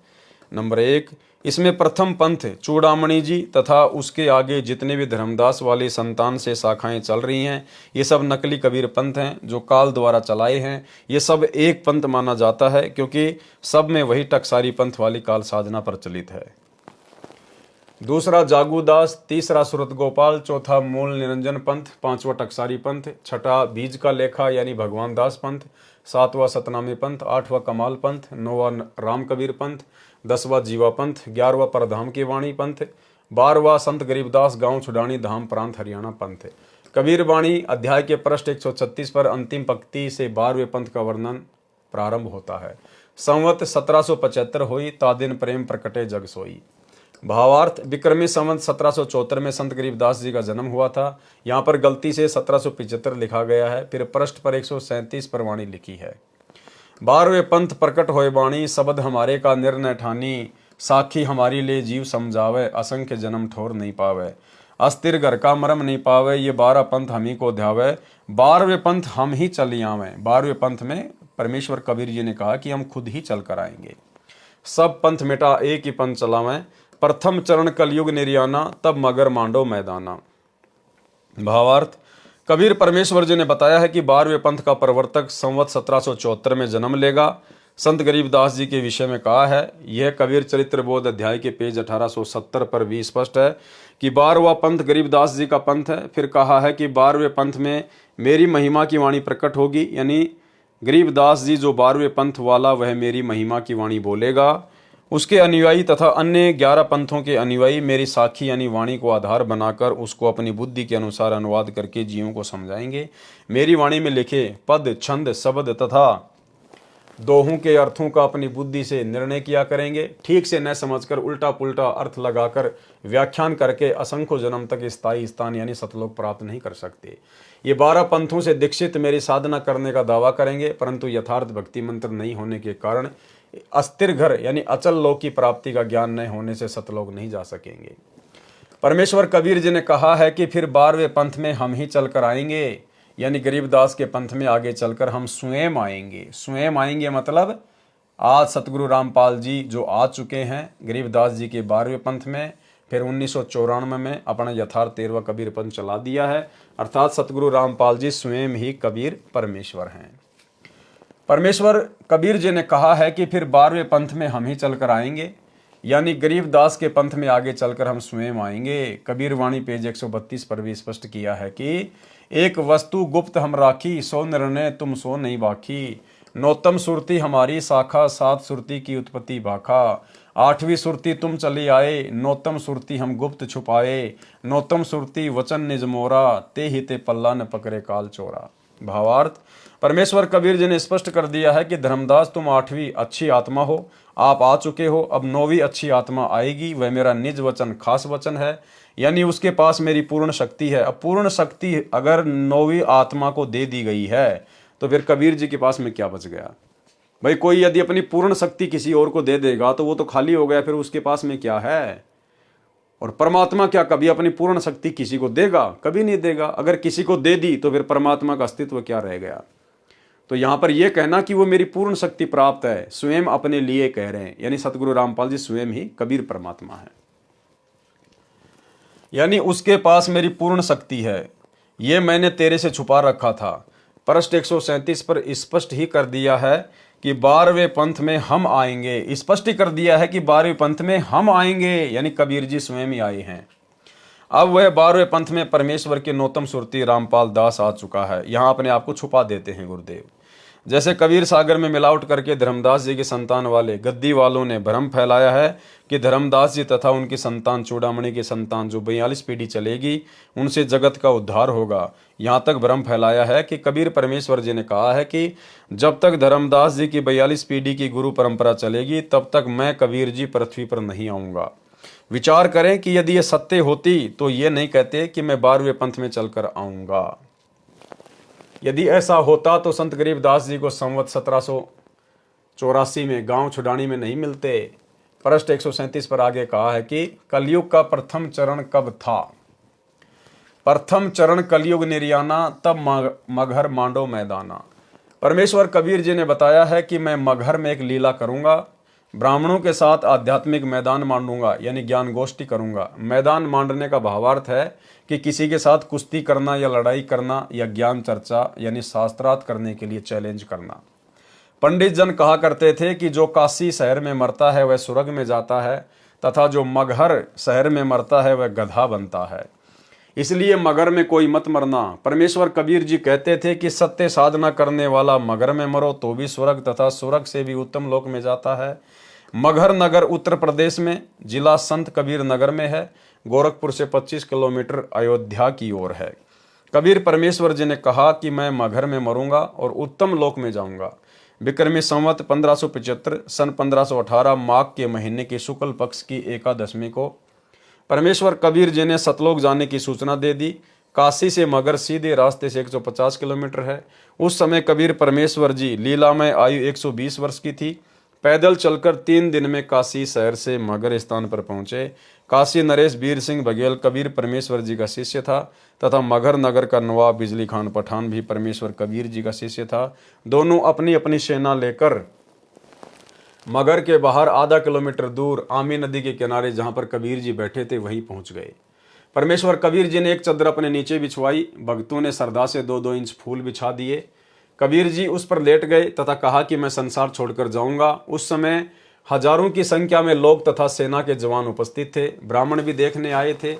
A: नंबर 1, इसमें प्रथम पंथ चूड़ामणि जी तथा उसके आगे जितने भी धर्मदास वाली संतान से शाखाएं चल रही हैं, ये सब नकली कबीर पंथ हैं जो काल द्वारा चलाए हैं। ये सब एक पंथ माना जाता है क्योंकि सब में वही टकसारी पंथ वाली काल साधना प्रचलित है। दूसरा जागूदास, तीसरा सूरत गोपाल, चौथा मूल निरंजन पंथ, 5वां टकसारी पंथ, छठा बीज का लेखा यानी भगवान दास पंथ, 7वां सतनामी पंथ, 8वां कमाल पंथ, 9वां राम कबीर पंथ, 10वां जीवा पंथ, 11वां परधाम की वाणी पंथ, 12वां संत गरीबदास गांव छुडानी धाम प्रांत हरियाणा पंथ। कबीर वाणी अध्याय के पृष्ठ 136 पर अंतिम पंक्ति से 12वें पंथ का वर्णन प्रारंभ होता है। संवत 1775 हुई, तादिन प्रेम प्रकटे जग सोई। भावार्थ, विक्रमी संवत 1774 में संत गरीबदास जी का जन्म हुआ था। यहाँ पर गलती से 1775 लिखा गया है। फिर पृष्ठ पर 137 पर वाणी लिखी है। 12वें पंथ प्रकट होए वाणी, शब्द हमारे का निर्णय ठानी। साखी हमारी ले जीव समझावे, असंख्य जन्म ठोर नहीं पावे। अस्थिर घर का मरम नहीं पावे, ये 12 पंथ हम ही को ध्यावे। 12वें पंथ हम ही चल आवे। 12वें पंथ में परमेश्वर कबीर जी ने कहा कि हम खुद ही चल कर आएंगे। सब पंथ मिटा एक ही पंथ चलावें। प्रथम चरण कलयुग निर्याना, तब मगर मांडो मैदाना। भावार्थ, कबीर परमेश्वर जी ने बताया है कि 12वें पंथ का प्रवर्तक संवत 1774 में जन्म लेगा। संत गरीबदास जी के विषय में कहा है। यह कबीर चरित्र बोध अध्याय के पेज 1870 पर भी स्पष्ट है कि 12वां पंथ गरीबदास जी का पंथ है। फिर कहा है कि 12वें पंथ में मेरी महिमा की वाणी प्रकट होगी, यानी गरीबदास जी जो 12वें पंथ वाला वह मेरी महिमा की वाणी बोलेगा। उसके अनुयायी तथा अन्य 11 पंथों के अनुयायी मेरी साखी यानी वाणी को आधार बनाकर उसको अपनी बुद्धि के अनुसार अनुवाद करके जीवों को समझाएंगे। मेरी वाणी में लिखे पद, छंद, शब्द तथा दोहों के अर्थों का अपनी बुद्धि से निर्णय किया करेंगे। ठीक से न समझकर उल्टा पुल्टा अर्थ लगाकर व्याख्यान करके असंख्य जन्म तक स्थायी स्थान यानी सतलोक प्राप्त नहीं कर सकते। ये 12 पंथों से दीक्षित मेरी साधना करने का दावा करेंगे, परंतु यथार्थ भक्ति मंत्र नहीं होने के कारण अस्थिर घर यानी अचल लोक की प्राप्ति का ज्ञान न होने से सतलोक नहीं जा सकेंगे। परमेश्वर कबीर जी ने कहा है कि फिर 12वें पंथ में हम ही चलकर आएंगे, यानी गरीबदास के पंथ में आगे चलकर हम स्वयं आएंगे। स्वयं आएंगे मतलब आज सतगुरु रामपाल जी जो आ चुके हैं गरीबदास जी के 12वें पंथ में, फिर 1994 में अपना यथार्थ 13वां कबीर पंथ चला दिया है। अर्थात सतगुरु रामपाल जी स्वयं ही कबीर परमेश्वर हैं। परमेश्वर कबीर जी ने कहा है कि फिर 12वें पंथ में हम ही चलकर आएंगे, यानी गरीबदास के पंथ में आगे चलकर हम स्वयं आएंगे। कबीर वाणी पेज 132 पर भी स्पष्ट किया है कि एक वस्तु गुप्त हम राखी, सो निर्णय तुम सो नहीं बाकी। नौतम सुरती हमारी शाखा, 7 सुरती की उत्पत्ति भाखा। 8वीं सुरती तुम चली आए, नौतम सुरती हम गुप्त छुपाए। नौतम सुरती वचन निज मोरा, ते ही ते पल्ला न पकड़े काल चोरा। भावार्थ, परमेश्वर कबीर जी ने स्पष्ट कर दिया है कि धर्मदास तुम 8वीं अच्छी आत्मा हो, आप आ चुके हो, अब 9वीं अच्छी आत्मा आएगी, वह मेरा निज वचन खास वचन है, यानी उसके पास मेरी पूर्ण शक्ति है। अब पूर्ण शक्ति अगर 9वीं आत्मा को दे दी गई है तो फिर कबीर जी के पास में क्या बच गया भाई? कोई यदि अपनी पूर्ण शक्ति किसी और को दे देगा तो वो तो खाली हो गया, फिर उसके पास में क्या है? और परमात्मा क्या कभी अपनी पूर्ण शक्ति किसी को देगा? कभी नहीं देगा। अगर किसी को दे दी तो फिर परमात्मा का अस्तित्व क्या रह गया? तो यहां पर यह कहना कि वो मेरी पूर्ण शक्ति प्राप्त है, स्वयं अपने लिए कह रहे हैं, यानी सतगुरु रामपाल जी स्वयं ही कबीर परमात्मा है, यानी उसके पास मेरी पूर्ण शक्ति है। ये मैंने तेरे से छुपा रखा था। पृष्ठ 137 पर स्पष्ट ही कर दिया है कि 12वें पंथ में हम आएंगे। स्पष्ट ही कर दिया है कि 12वें पंथ में हम आएंगे, यानी कबीर जी स्वयं ही आए हैं। अब वह 12वें पंथ में परमेश्वर के नौतम सुरती रामपाल दास आ चुका है। यहाँ अपने आप को छुपा देते हैं गुरुदेव। जैसे कबीर सागर में मिलावट करके धर्मदास जी की संतान वाले गद्दी वालों ने भ्रम फैलाया है कि धर्मदास जी तथा उनकी संतान चूड़ामणि की संतान जो 42 पीढ़ी चलेगी उनसे जगत का उद्धार होगा, यहाँ तक भ्रम फैलाया है कि कबीर परमेश्वर जी ने कहा है कि जब तक धर्मदास जी की 42 पीढ़ी की गुरु परंपरा चलेगी तब तक मैं कबीर जी पृथ्वी पर नहीं आऊँगा। विचार करें कि यदि ये सत्य होती तो ये नहीं कहते कि मैं 12वें पंथ में चलकर आऊँगा। यदि ऐसा होता तो संत गरीबदास जी को संवत 1784 में गांव छुडानी में नहीं मिलते। पृष्ठ 137 पर आगे कहा है कि कलयुग का प्रथम चरण कब था? प्रथम चरण कलयुग निर्याना, तब मगहर मांडो मैदाना। परमेश्वर कबीर जी ने बताया है कि मैं मगहर में एक लीला करूंगा, ब्राह्मणों के साथ आध्यात्मिक मैदान मांडूंगा, यानी ज्ञान गोष्ठी करूंगा। मैदान मांडने का भावार्थ है कि किसी के साथ कुश्ती करना या लड़ाई करना या ज्ञान चर्चा यानी शास्त्रार्थ करने के लिए चैलेंज करना। पंडित जन कहा करते थे कि जो काशी शहर में मरता है वह स्वर्ग में जाता है तथा जो मगहर शहर में मरता है वह गधा बनता है, इसलिए मगर में कोई मत मरना। परमेश्वर कबीर जी कहते थे कि सत्य साधना करने वाला मगर में मरो तो भी स्वर्ग तथा स्वर्ग से भी उत्तम लोक में जाता है। मगहर नगर उत्तर प्रदेश में जिला संत कबीर नगर में है, गोरखपुर से 25 किलोमीटर अयोध्या की ओर है। कबीर परमेश्वर जी ने कहा कि मैं मगहर में मरूंगा और उत्तम लोक में जाऊंगा। विक्रमी संवत 1575 सन 1518 माघ के महीने के शुक्ल पक्ष की एकादशमी को परमेश्वर कबीर जी ने सतलोक जाने की सूचना दे दी। काशी से मगर सीधे रास्ते से 150 किलोमीटर है। उस समय कबीर परमेश्वर जी लीला में आयु 120 वर्ष की थी। पैदल चलकर 3 दिन में काशी शहर से मगर स्थान पर पहुंचे। काशी नरेश वीर सिंह बघेल कबीर परमेश्वर जी का शिष्य था तथा मगहर नगर का नवाब बिजली खान पठान भी परमेश्वर कबीर जी का शिष्य था। दोनों अपनी अपनी सेना लेकर मगर के बाहर आधा किलोमीटर दूर आमी नदी के किनारे जहां पर कबीर जी बैठे थे वहीं पहुंच गए। परमेश्वर कबीर जी ने एक चद्दर अपने नीचे बिछवाई। भक्तों ने श्रद्धा से 2-2 इंच फूल बिछा दिए। कबीर जी उस पर लेट गए तथा कहा कि मैं संसार छोड़कर जाऊंगा। उस समय हजारों की संख्या में लोग तथा सेना के जवान उपस्थित थे, ब्राह्मण भी देखने आए थे।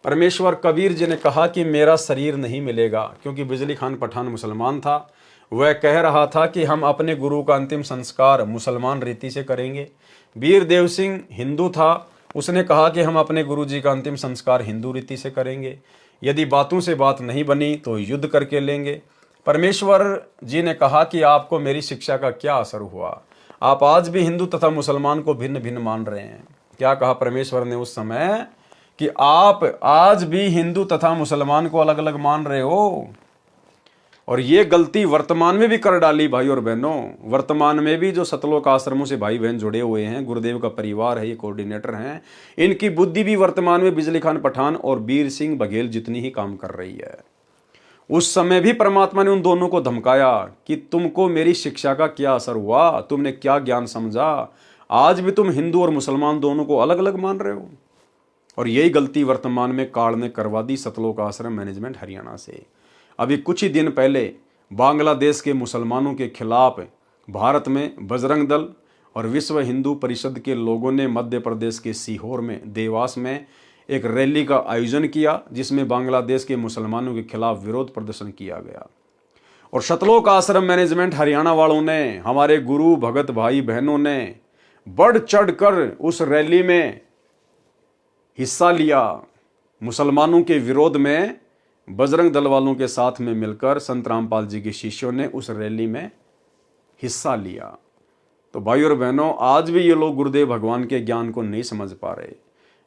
A: परमेश्वर कबीर जी ने कहा कि मेरा शरीर नहीं मिलेगा, क्योंकि बिजली खान पठान मुसलमान था। वह कह रहा था कि हम अपने गुरु का अंतिम संस्कार मुसलमान रीति से करेंगे। वीर देव सिंह हिंदू था, उसने कहा कि हम अपने गुरु जी का अंतिम संस्कार हिंदू रीति से करेंगे, यदि बातों से बात नहीं बनी तो युद्ध करके लेंगे। परमेश्वर जी ने कहा कि आपको मेरी शिक्षा का क्या असर हुआ, आप आज भी हिंदू तथा मुसलमान को भिन्न भिन्न मान रहे हैं। क्या कहा परमेश्वर ने उस समय कि आप आज भी हिंदू तथा मुसलमान को अलग अलग मान रहे हो, और ये गलती वर्तमान में भी कर डाली भाई और बहनों। वर्तमान में भी जो सतलोक आश्रमों से भाई बहन जुड़े हुए हैं, गुरुदेव का परिवार है, ये कोऑर्डिनेटर हैं, इनकी बुद्धि भी वर्तमान में बिजली खान पठान और वीर सिंह बघेल जितनी ही काम कर रही है। उस समय भी परमात्मा ने उन दोनों को धमकाया कि तुमको मेरी शिक्षा का क्या असर हुआ, तुमने क्या ज्ञान समझा, आज भी तुम हिंदू और मुसलमान दोनों को अलग अलग मान रहे हो। और यही गलती वर्तमान में काल ने करवा दी सतलोक आश्रम मैनेजमेंट हरियाणा से। अभी कुछ ही दिन पहले बांग्लादेश के मुसलमानों के खिलाफ भारत में बजरंग दल और विश्व हिंदू परिषद के लोगों ने मध्य प्रदेश के सीहोर में देवास में एक रैली का आयोजन किया, जिसमें बांग्लादेश के मुसलमानों के खिलाफ विरोध प्रदर्शन किया गया। और सतलोक आश्रम मैनेजमेंट हरियाणा वालों ने, हमारे गुरु भगत भाई बहनों ने बढ़ चढ़कर उस रैली में हिस्सा लिया। मुसलमानों के विरोध में बजरंग दल वालों के साथ में मिलकर संत रामपाल जी के शिष्यों ने उस रैली में हिस्सा लिया। तो भाई और बहनों, आज भी ये लोग गुरुदेव भगवान के ज्ञान को नहीं समझ पा रहे।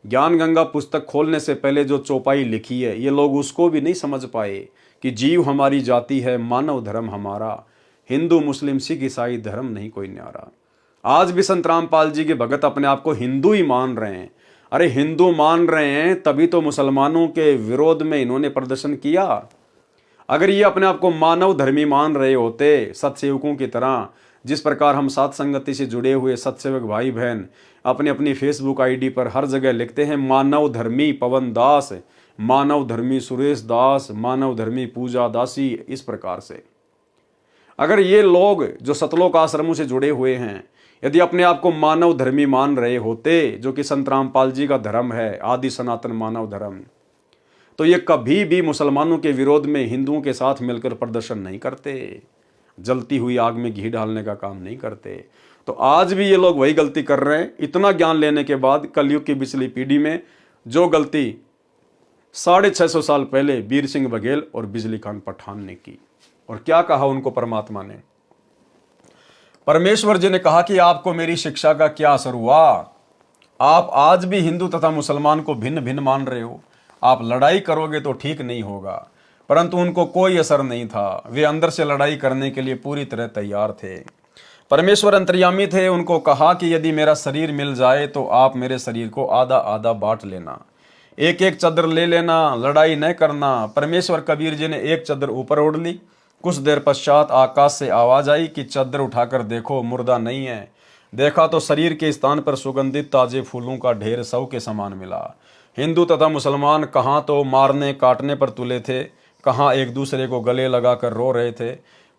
A: ज्ञान गंगा पुस्तक खोलने से पहले जो चौपाई लिखी है, ये लोग उसको भी नहीं समझ पाए कि जीव हमारी जाति है, मानव धर्म हमारा, हिंदू मुस्लिम सिख ईसाई धर्म नहीं कोई न्यारा। आज भी संत रामपाल जी के भगत अपने आप को हिंदू ही मान रहे हैं। अरे हिंदू मान रहे हैं तभी तो मुसलमानों के विरोध में इन्होंने प्रदर्शन किया। अगर ये अपने आप को मानव धर्मी मान रहे होते, सत्सेवकों की तरह, जिस प्रकार हम सात संगति से जुड़े हुए सत्सेवक भाई बहन अपनी अपनी फेसबुक आईडी पर हर जगह लिखते हैं मानव धर्मी पवन दास, मानव धर्मी सुरेश दास, मानव धर्मी पूजा दासी, इस प्रकार से अगर ये लोग जो सतलोक आश्रमों से जुड़े हुए हैं यदि अपने आप को मानव धर्मी मान रहे होते, जो कि संत रामपाल जी का धर्म है, आदि सनातन मानव धर्म, तो ये कभी भी मुसलमानों के विरोध में हिंदुओं के साथ मिलकर प्रदर्शन नहीं करते, जलती हुई आग में घी डालने का काम नहीं करते। तो आज भी ये लोग वही गलती कर रहे हैं। इतना ज्ञान लेने के बाद कलयुग की पिछली पीढ़ी में जो गलती 650 साल पहले वीर सिंह बघेल और बिजली खान पठान ने की। और क्या कहा उनको परमात्मा ने? परमेश्वर जी ने कहा कि आपको मेरी शिक्षा का क्या असर हुआ, आप आज भी हिंदू तथा मुसलमान को भिन्न भिन्न मान रहे हो, आप लड़ाई करोगे तो ठीक नहीं होगा। परंतु उनको कोई असर नहीं था, वे अंदर से लड़ाई करने के लिए पूरी तरह तैयार थे। परमेश्वर अंतर्यामी थे, उनको कहा कि यदि मेरा शरीर मिल जाए तो आप मेरे शरीर को आधा आधा बांट लेना, एक एक चद्दर ले लेना, लड़ाई न करना। परमेश्वर कबीर जी ने एक चद्दर ऊपर ओढ़ ली। कुछ देर पश्चात आकाश से आवाज आई कि चद्दर उठाकर देखो, मुर्दा नहीं है। देखा तो शरीर के स्थान पर सुगंधित ताजे फूलों का ढेर सौ के समान मिला। हिंदू तथा मुसलमान कहाँ तो मारने काटने पर तुले थे, कहाँ एक दूसरे को गले लगाकर रो रहे थे।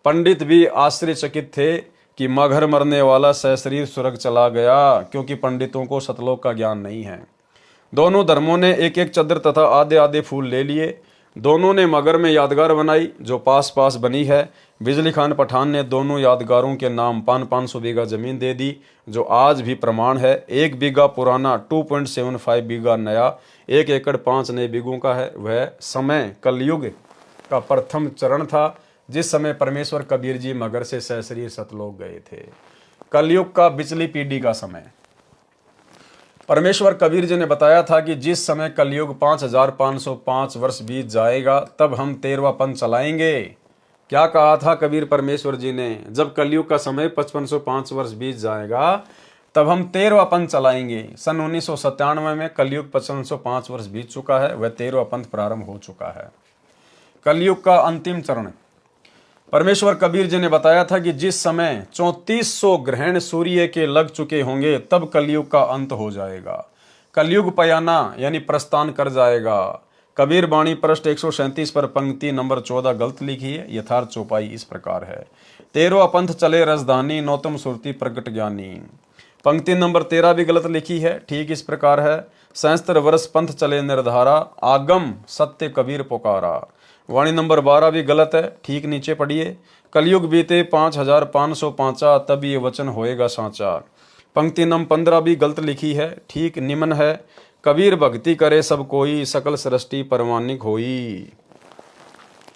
A: पंडित भी आश्चर्यचकित थे कि मगर मरने वाला सशरीर स्वर्ग चला गया, क्योंकि पंडितों को सतलोक का ज्ञान नहीं है। दोनों धर्मों ने एक एक चद्दर तथा आधे आधे फूल ले लिए। दोनों ने मगर में यादगार बनाई जो पास पास बनी है। बिजली खान पठान ने दोनों यादगारों के नाम 500 बीघा जमीन दे दी, जो आज भी प्रमाण है। 1 बीघा पुराना, 2.75 बीघा नया, 1 एकड़ 5 नए बीघों का है। वह समय कलयुग का प्रथम चरण था, जिस समय परमेश्वर कबीर जी मगर से सशरीर सतलोक गए थे। कलयुग का बिचली पीढ़ी का समय परमेश्वर कबीर जी ने बताया था कि जिस समय कलयुग 5505 वर्ष बीत जाएगा तब हम 13वां पंथ चलाएंगे। क्या कहा था कबीर परमेश्वर जी ने? जब कलयुग का समय 5505 वर्ष बीत जाएगा तब हम 13वां पंथ चलाएंगे। सन 1997 में कलयुग 5505 वर्ष बीत चुका है, वह 13वां पंथ प्रारंभ हो चुका है। कलयुग का अंतिम चरण परमेश्वर कबीर जी ने बताया था कि जिस समय 3400 ग्रहण सूर्य के लग चुके होंगे तब कलयुग का अंत हो जाएगा। कलयुग पयाना यानी प्रस्थान कर जाएगा। कबीर बाणी पृष्ठ 137 पर पंक्ति नंबर 14 गलत लिखी है। यथार्थ चौपाई इस प्रकार है, 13वां पंथ चले रजधानी, नौतम सुरती प्रगट ज्ञानी। पंक्ति नंबर 13 भी गलत लिखी है, ठीक इस प्रकार है, सहस्त्र वर्ष पंथ चले निर्धारा, आगम सत्य कबीर पुकारा। वाणी नंबर 12 भी गलत है, ठीक नीचे पढ़िए, कलयुग बीते 5505, तब ये वचन होएगा साचा। पंक्ति नंबर 15 भी गलत लिखी है, ठीक निम्न है, कबीर भक्ति करे सब कोई, सकल सृष्टि परमानिक होई।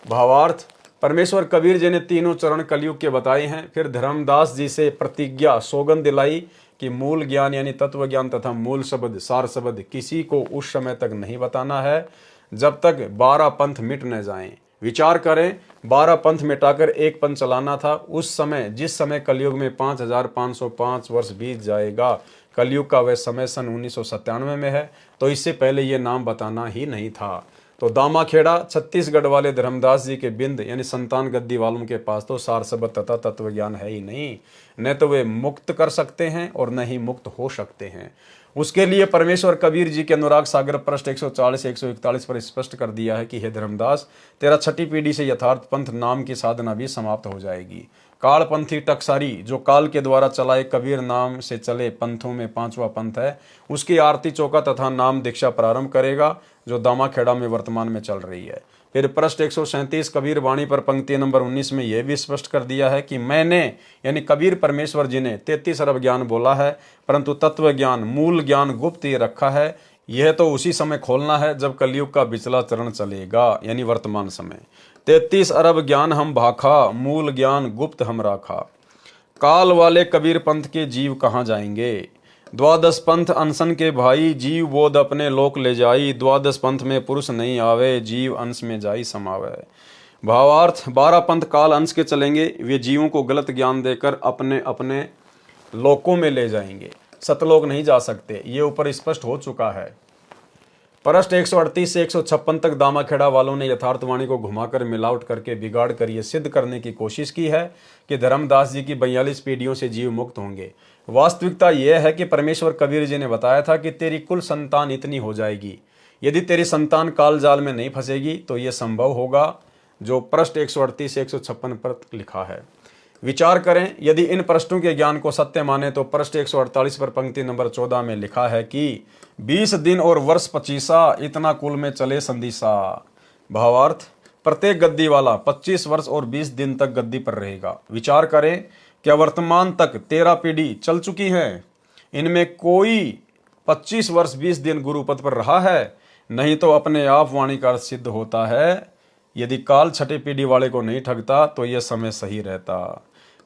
A: भावार्थ, परमेश्वर कबीर जी ने तीनों चरण कलयुग के बताए हैं, फिर धर्मदास जी से प्रतिज्ञा सौगंध दिलाई कि मूल ज्ञान यानी तत्व ज्ञान तथा मूल शब्द सार शब्द किसी को उस समय तक नहीं बताना है जब तक 12 पंथ मिट न जाएं। विचार करें, 12 पंथ मिटाकर एक पंथ चलाना था। उस समय जिस समय कलयुग में 5505 वर्ष बीत जाएगा, कलयुग का वह समय सन 1997 में है, तो इससे पहले ये नाम बताना ही नहीं था। तो दामाखेड़ा छत्तीसगढ़ वाले धर्मदास जी के बिंद यानी संतान गद्दी वालों के पास तो सार शब्द तथा तत्व ज्ञान है ही नहीं, न तो वे मुक्त कर सकते हैं और न ही मुक्त हो सकते हैं। उसके लिए परमेश्वर कबीर जी के अनुराग सागर पृष्ठ 140-141 पर स्पष्ट कर दिया है कि हे धर्मदास, तेरा छठी पीढ़ी से यथार्थ पंथ नाम की साधना भी समाप्त हो जाएगी। कालपंथी टकसारी जो काल के द्वारा चलाए कबीर नाम से चले पंथों में 5वां पंथ है, उसकी आरती चौका तथा नाम दीक्षा प्रारंभ करेगा, जो दामाखेड़ा में वर्तमान में चल रही है। फिर पृष्ठ 137 कबीर वाणी पर पंक्ति नंबर 19 में यह भी स्पष्ट कर दिया है कि मैंने यानी कबीर परमेश्वर जी ने 33 अरब ज्ञान बोला है, परंतु तत्व ज्ञान मूल ज्ञान गुप्त ही रखा है। यह तो उसी समय खोलना है जब कलयुग का पिछला चरण चलेगा यानी वर्तमान समय। 33 अरब ज्ञान हम भाखा, मूल ज्ञान गुप्त हम राखा। काल वाले कबीर पंथ के जीव कहाँ जाएंगे? द्वादश पंथ अनशन के भाई, जीव बोध अपने लोक ले जाई, द्वादश पंथ में पुरुष नहीं आवे, जीव अंश में जाई समावे। भावार्थ, 12 पंथ काल अंश के चलेंगे, वे जीवों को गलत ज्ञान देकर अपने अपने लोकों में ले जाएंगे, सतलोक नहीं जा सकते। ये ऊपर स्पष्ट हो चुका है। पृष्ठ 138 से 156 तक दामाखेड़ा वालों ने यथार्थवाणी को घुमाकर मिलावट करके बिगाड़ कर यह सिद्ध करने की कोशिश की है कि धर्मदास जी की 42 पीढ़ियों से जीव मुक्त होंगे। वास्तविकता यह है कि परमेश्वर कबीर जी ने बताया था कि तेरी कुल संतान इतनी हो जाएगी, यदि तेरी संतान काल जाल में नहीं फंसेगी तो यह संभव होगा, जो पृष्ठ 138 से 156 पर लिखा है। विचार करें, यदि इन पृष्ठों के ज्ञान को सत्य माने तो पृष्ठ 148 पर पंक्ति नंबर 14 में लिखा है कि 20 दिन और वर्ष 25 इतना कुल में चले संदिशा। भावार्थ, प्रत्येक गद्दी वाला 25 वर्ष और 20 दिन तक गद्दी पर रहेगा। विचार करें, क्या वर्तमान तक 13 पीढ़ी चल चुकी है, इनमें कोई 25 वर्ष 20 दिन गुरुपद पर रहा है? नहीं तो अपने आप वाणी का सिद्ध होता है। यदि काल छठे पीढ़ी वाले को नहीं ठगता तो यह समय सही रहता।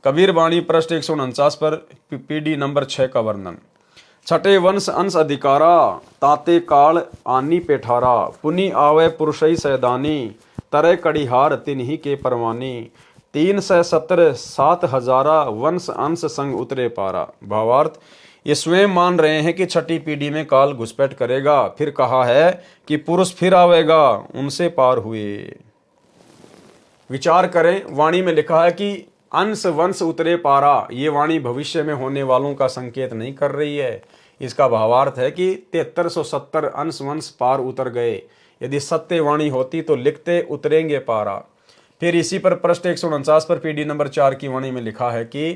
A: कबीर वाणी पृष्ठ 149 पर पीढ़ी नंबर 6 का वर्णन। छठे वंश अंश अधिकारा, ताते काल आनी पेठारा, पुनि आवे पुरुषई सैदानी, तरे कड़िहार तिन्ही के परवानी, 370 7,000 वंश अंश संग उतरे पारा। भावार्थ, ये स्वयं मान रहे हैं कि छठी पीढ़ी में काल घुसपैठ करेगा, फिर कहा है कि पुरुष फिर आवेगा, उनसे पार हुए। विचार करें, वाणी में लिखा है कि अंश वंश उतरे पारा। ये वाणी भविष्य में होने वालों का संकेत नहीं कर रही है। इसका भावार्थ है कि 7370 अंश वंश पार उतर गए। यदि सत्य वाणी होती तो लिखते उतरेंगे पारा। फिर इसी पर पृष्ठ 149 पर पीढ़ी नंबर 4 की वाणी में लिखा है कि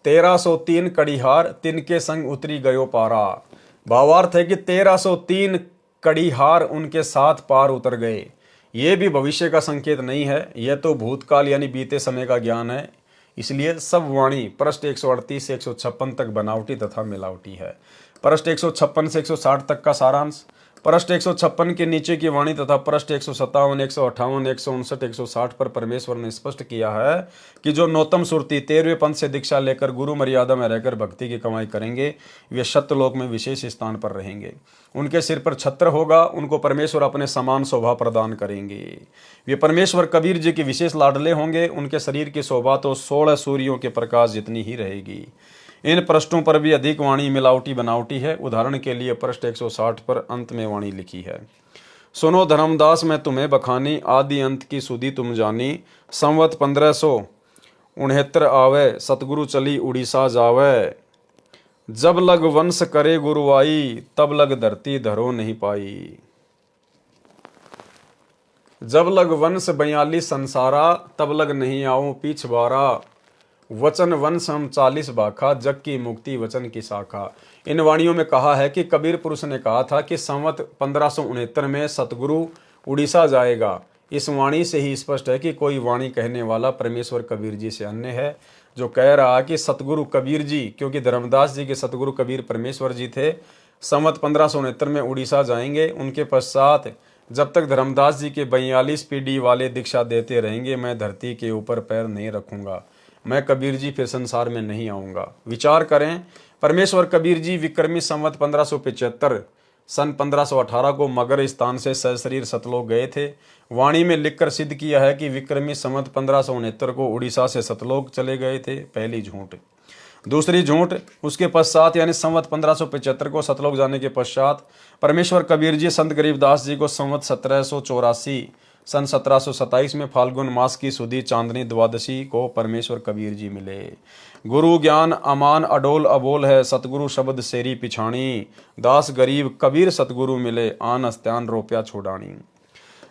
A: 1303 कड़िहार तिनके संग उतरी गयो पारा। भावार्थ है कि 1303 कड़िहार उनके साथ पार उतर गए। ये भी भविष्य का संकेत नहीं है, यह तो भूतकाल यानी बीते समय का ज्ञान है। इसलिए सब वाणी पृष्ठ 138 से 156 तक बनावटी तथा मिलावटी है। पृष्ठ 156 से 160 तक का सारांश। पृष्ठ 156 के नीचे की वाणी तथा पृष्ठ 157, 158, 159, 160 पर परमेश्वर ने स्पष्ट किया है कि जो नौतम सुरती 13वें पंथ से दीक्षा लेकर गुरु मर्यादा में रहकर भक्ति की कमाई करेंगे, वे सत्यलोक में विशेष स्थान पर रहेंगे। उनके सिर पर छत्र होगा, उनको परमेश्वर अपने समान शोभा प्रदान करेंगे। वे परमेश्वर कबीर जी के विशेष लाडले होंगे। उनके शरीर की शोभा तो 16 सूर्यों के प्रकाश जितनी ही रहेगी। इन पृष्ठों पर भी अधिक वाणी मिलावटी बनावटी है। उदाहरण के लिए पृष्ठ 160 पर अंत में वाणी लिखी है, सुनो धर्मदास मैं तुम्हें बखानी, आदि अंत की सुधी तुम जानी, संवत 1569 आवे, सतगुरु चली उड़ीसा जावे, जब लग वंश करे गुरुवाई, तब लग धरती धरो नहीं पाई। जब लग वंश 42 संसारा, तब लग नहीं आऊं पीछवारा। वचन वंश हम 40 बाखा, जग की मुक्ति वचन की शाखा। इन वाणियों में कहा है कि कबीर पुरुष ने कहा था कि संवत 1569 में सतगुरु उड़ीसा जाएगा। इस वाणी से ही स्पष्ट है कि कोई वाणी कहने वाला परमेश्वर कबीर जी से अन्य है, जो कह रहा कि सतगुरु कबीर जी, क्योंकि धर्मदास जी के सतगुरु कबीर परमेश्वर जी थे, संवत 1569 में उड़ीसा जाएंगे। उनके पश्चात जब तक धर्मदास जी के 42 पीढ़ी वाले दीक्षा देते रहेंगे, मैं धरती के ऊपर पैर नहीं रखूंगा, मैं कबीर जी फिर संसार में नहीं आऊंगा। विचार करें, परमेश्वर कबीर जी विक्रमी संवत 1575 सन 1518 को मगर स्थान से सशरीर सतलोक गए थे। वाणी में लिखकर सिद्ध किया है कि विक्रमी संवत 1569 को उड़ीसा से सतलोक चले गए थे। पहली झूठ। दूसरी झूठ, उसके पश्चात यानी संवत 1575 को सतलोक जाने के पश्चात परमेश्वर कबीर जी संत गरीबदास जी को संवत 1784 सन 1727 में फाल्गुन मास की सुधी चांदनी द्वादशी को परमेश्वर कबीर जी मिले। गुरु ज्ञान अमान अडोल अबोल है, सतगुरु शब्द सेरी पिछाणी। दास गरीब कबीर सतगुरु मिले, आन अस्त्यान रोप्या छोड़ानी।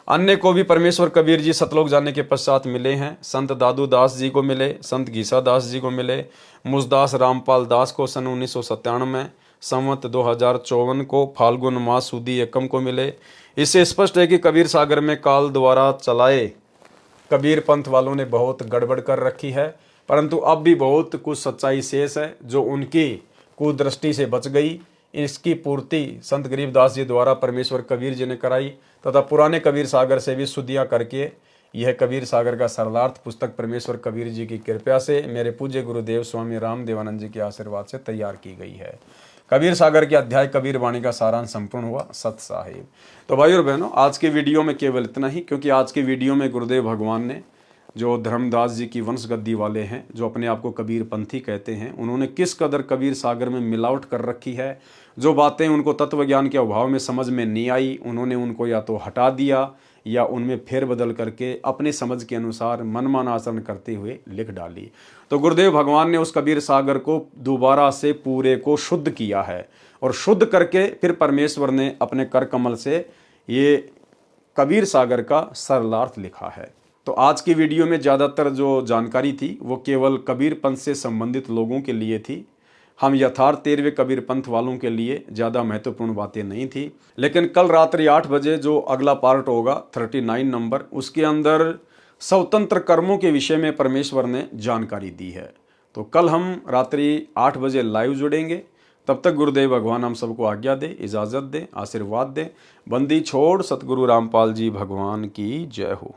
A: अन्य को भी परमेश्वर कबीर जी सतलोक जाने के पश्चात मिले हैं। संत दादू दास जी को मिले, संत घीसा दास जी को मिले, मुझदास रामपाल दास को सन 1997 में, संवत 2054 को फाल्गुन मास सुदी एकम को मिले। इससे स्पष्ट है कि कबीर सागर में काल द्वारा चलाए कबीर पंथ वालों ने बहुत गड़बड़ कर रखी है, परंतु अब भी बहुत कुछ सच्चाई शेष है जो उनकी कुदृष्टि से बच गई। इसकी पूर्ति संत गरीबदास जी द्वारा परमेश्वर कबीर जी ने कराई तथा पुराने कबीर सागर से भी शुद्धियाँ करके यह कबीर सागर का सरलार्थ पुस्तक परमेश्वर कबीर जी की कृपा से मेरे पूज्य गुरुदेव स्वामी राम देवानंद जी के आशीर्वाद से तैयार की गई है। कबीर सागर के अध्याय कबीर वाणी का सारांश संपूर्ण हुआ। सत साहिब। तो भाई और बहनों, आज के वीडियो में केवल इतना ही, क्योंकि आज के वीडियो में गुरुदेव भगवान ने जो धर्मदास जी की वंश गद्दी वाले हैं, जो अपने आप को कबीर पंथी कहते हैं, उन्होंने किस कदर कबीर सागर में मिलावट कर रखी है। जो बातें उनको तत्व ज्ञान के अभाव में समझ में नहीं आई, उन्होंने उनको या तो हटा दिया या उनमें फेरबदल करके अपने समझ के अनुसार मनमाना आचरण करते हुए लिख डाली। तो गुरुदेव भगवान ने उस कबीर सागर को दोबारा से पूरे को शुद्ध किया है और शुद्ध करके फिर परमेश्वर ने अपने कर कमल से ये कबीर सागर का सरलार्थ लिखा है। तो आज की वीडियो में ज़्यादातर जो जानकारी थी वो केवल कबीर पंथ से संबंधित लोगों के लिए थी। हम यथार्थ 13वें कबीर पंथ वालों के लिए ज़्यादा महत्वपूर्ण बातें नहीं थी। लेकिन कल रात्रि 8 बजे जो अगला पार्ट होगा 39 नंबर, उसके अंदर स्वतंत्र कर्मों के विषय में परमेश्वर ने जानकारी दी है। तो कल हम रात्रि 8 बजे लाइव जुड़ेंगे। तब तक गुरुदेव भगवान हम सबको आज्ञा दे, इजाज़त दे, आशीर्वाद दे। बंदी छोड़ सतगुरु रामपाल जी भगवान की जय हो।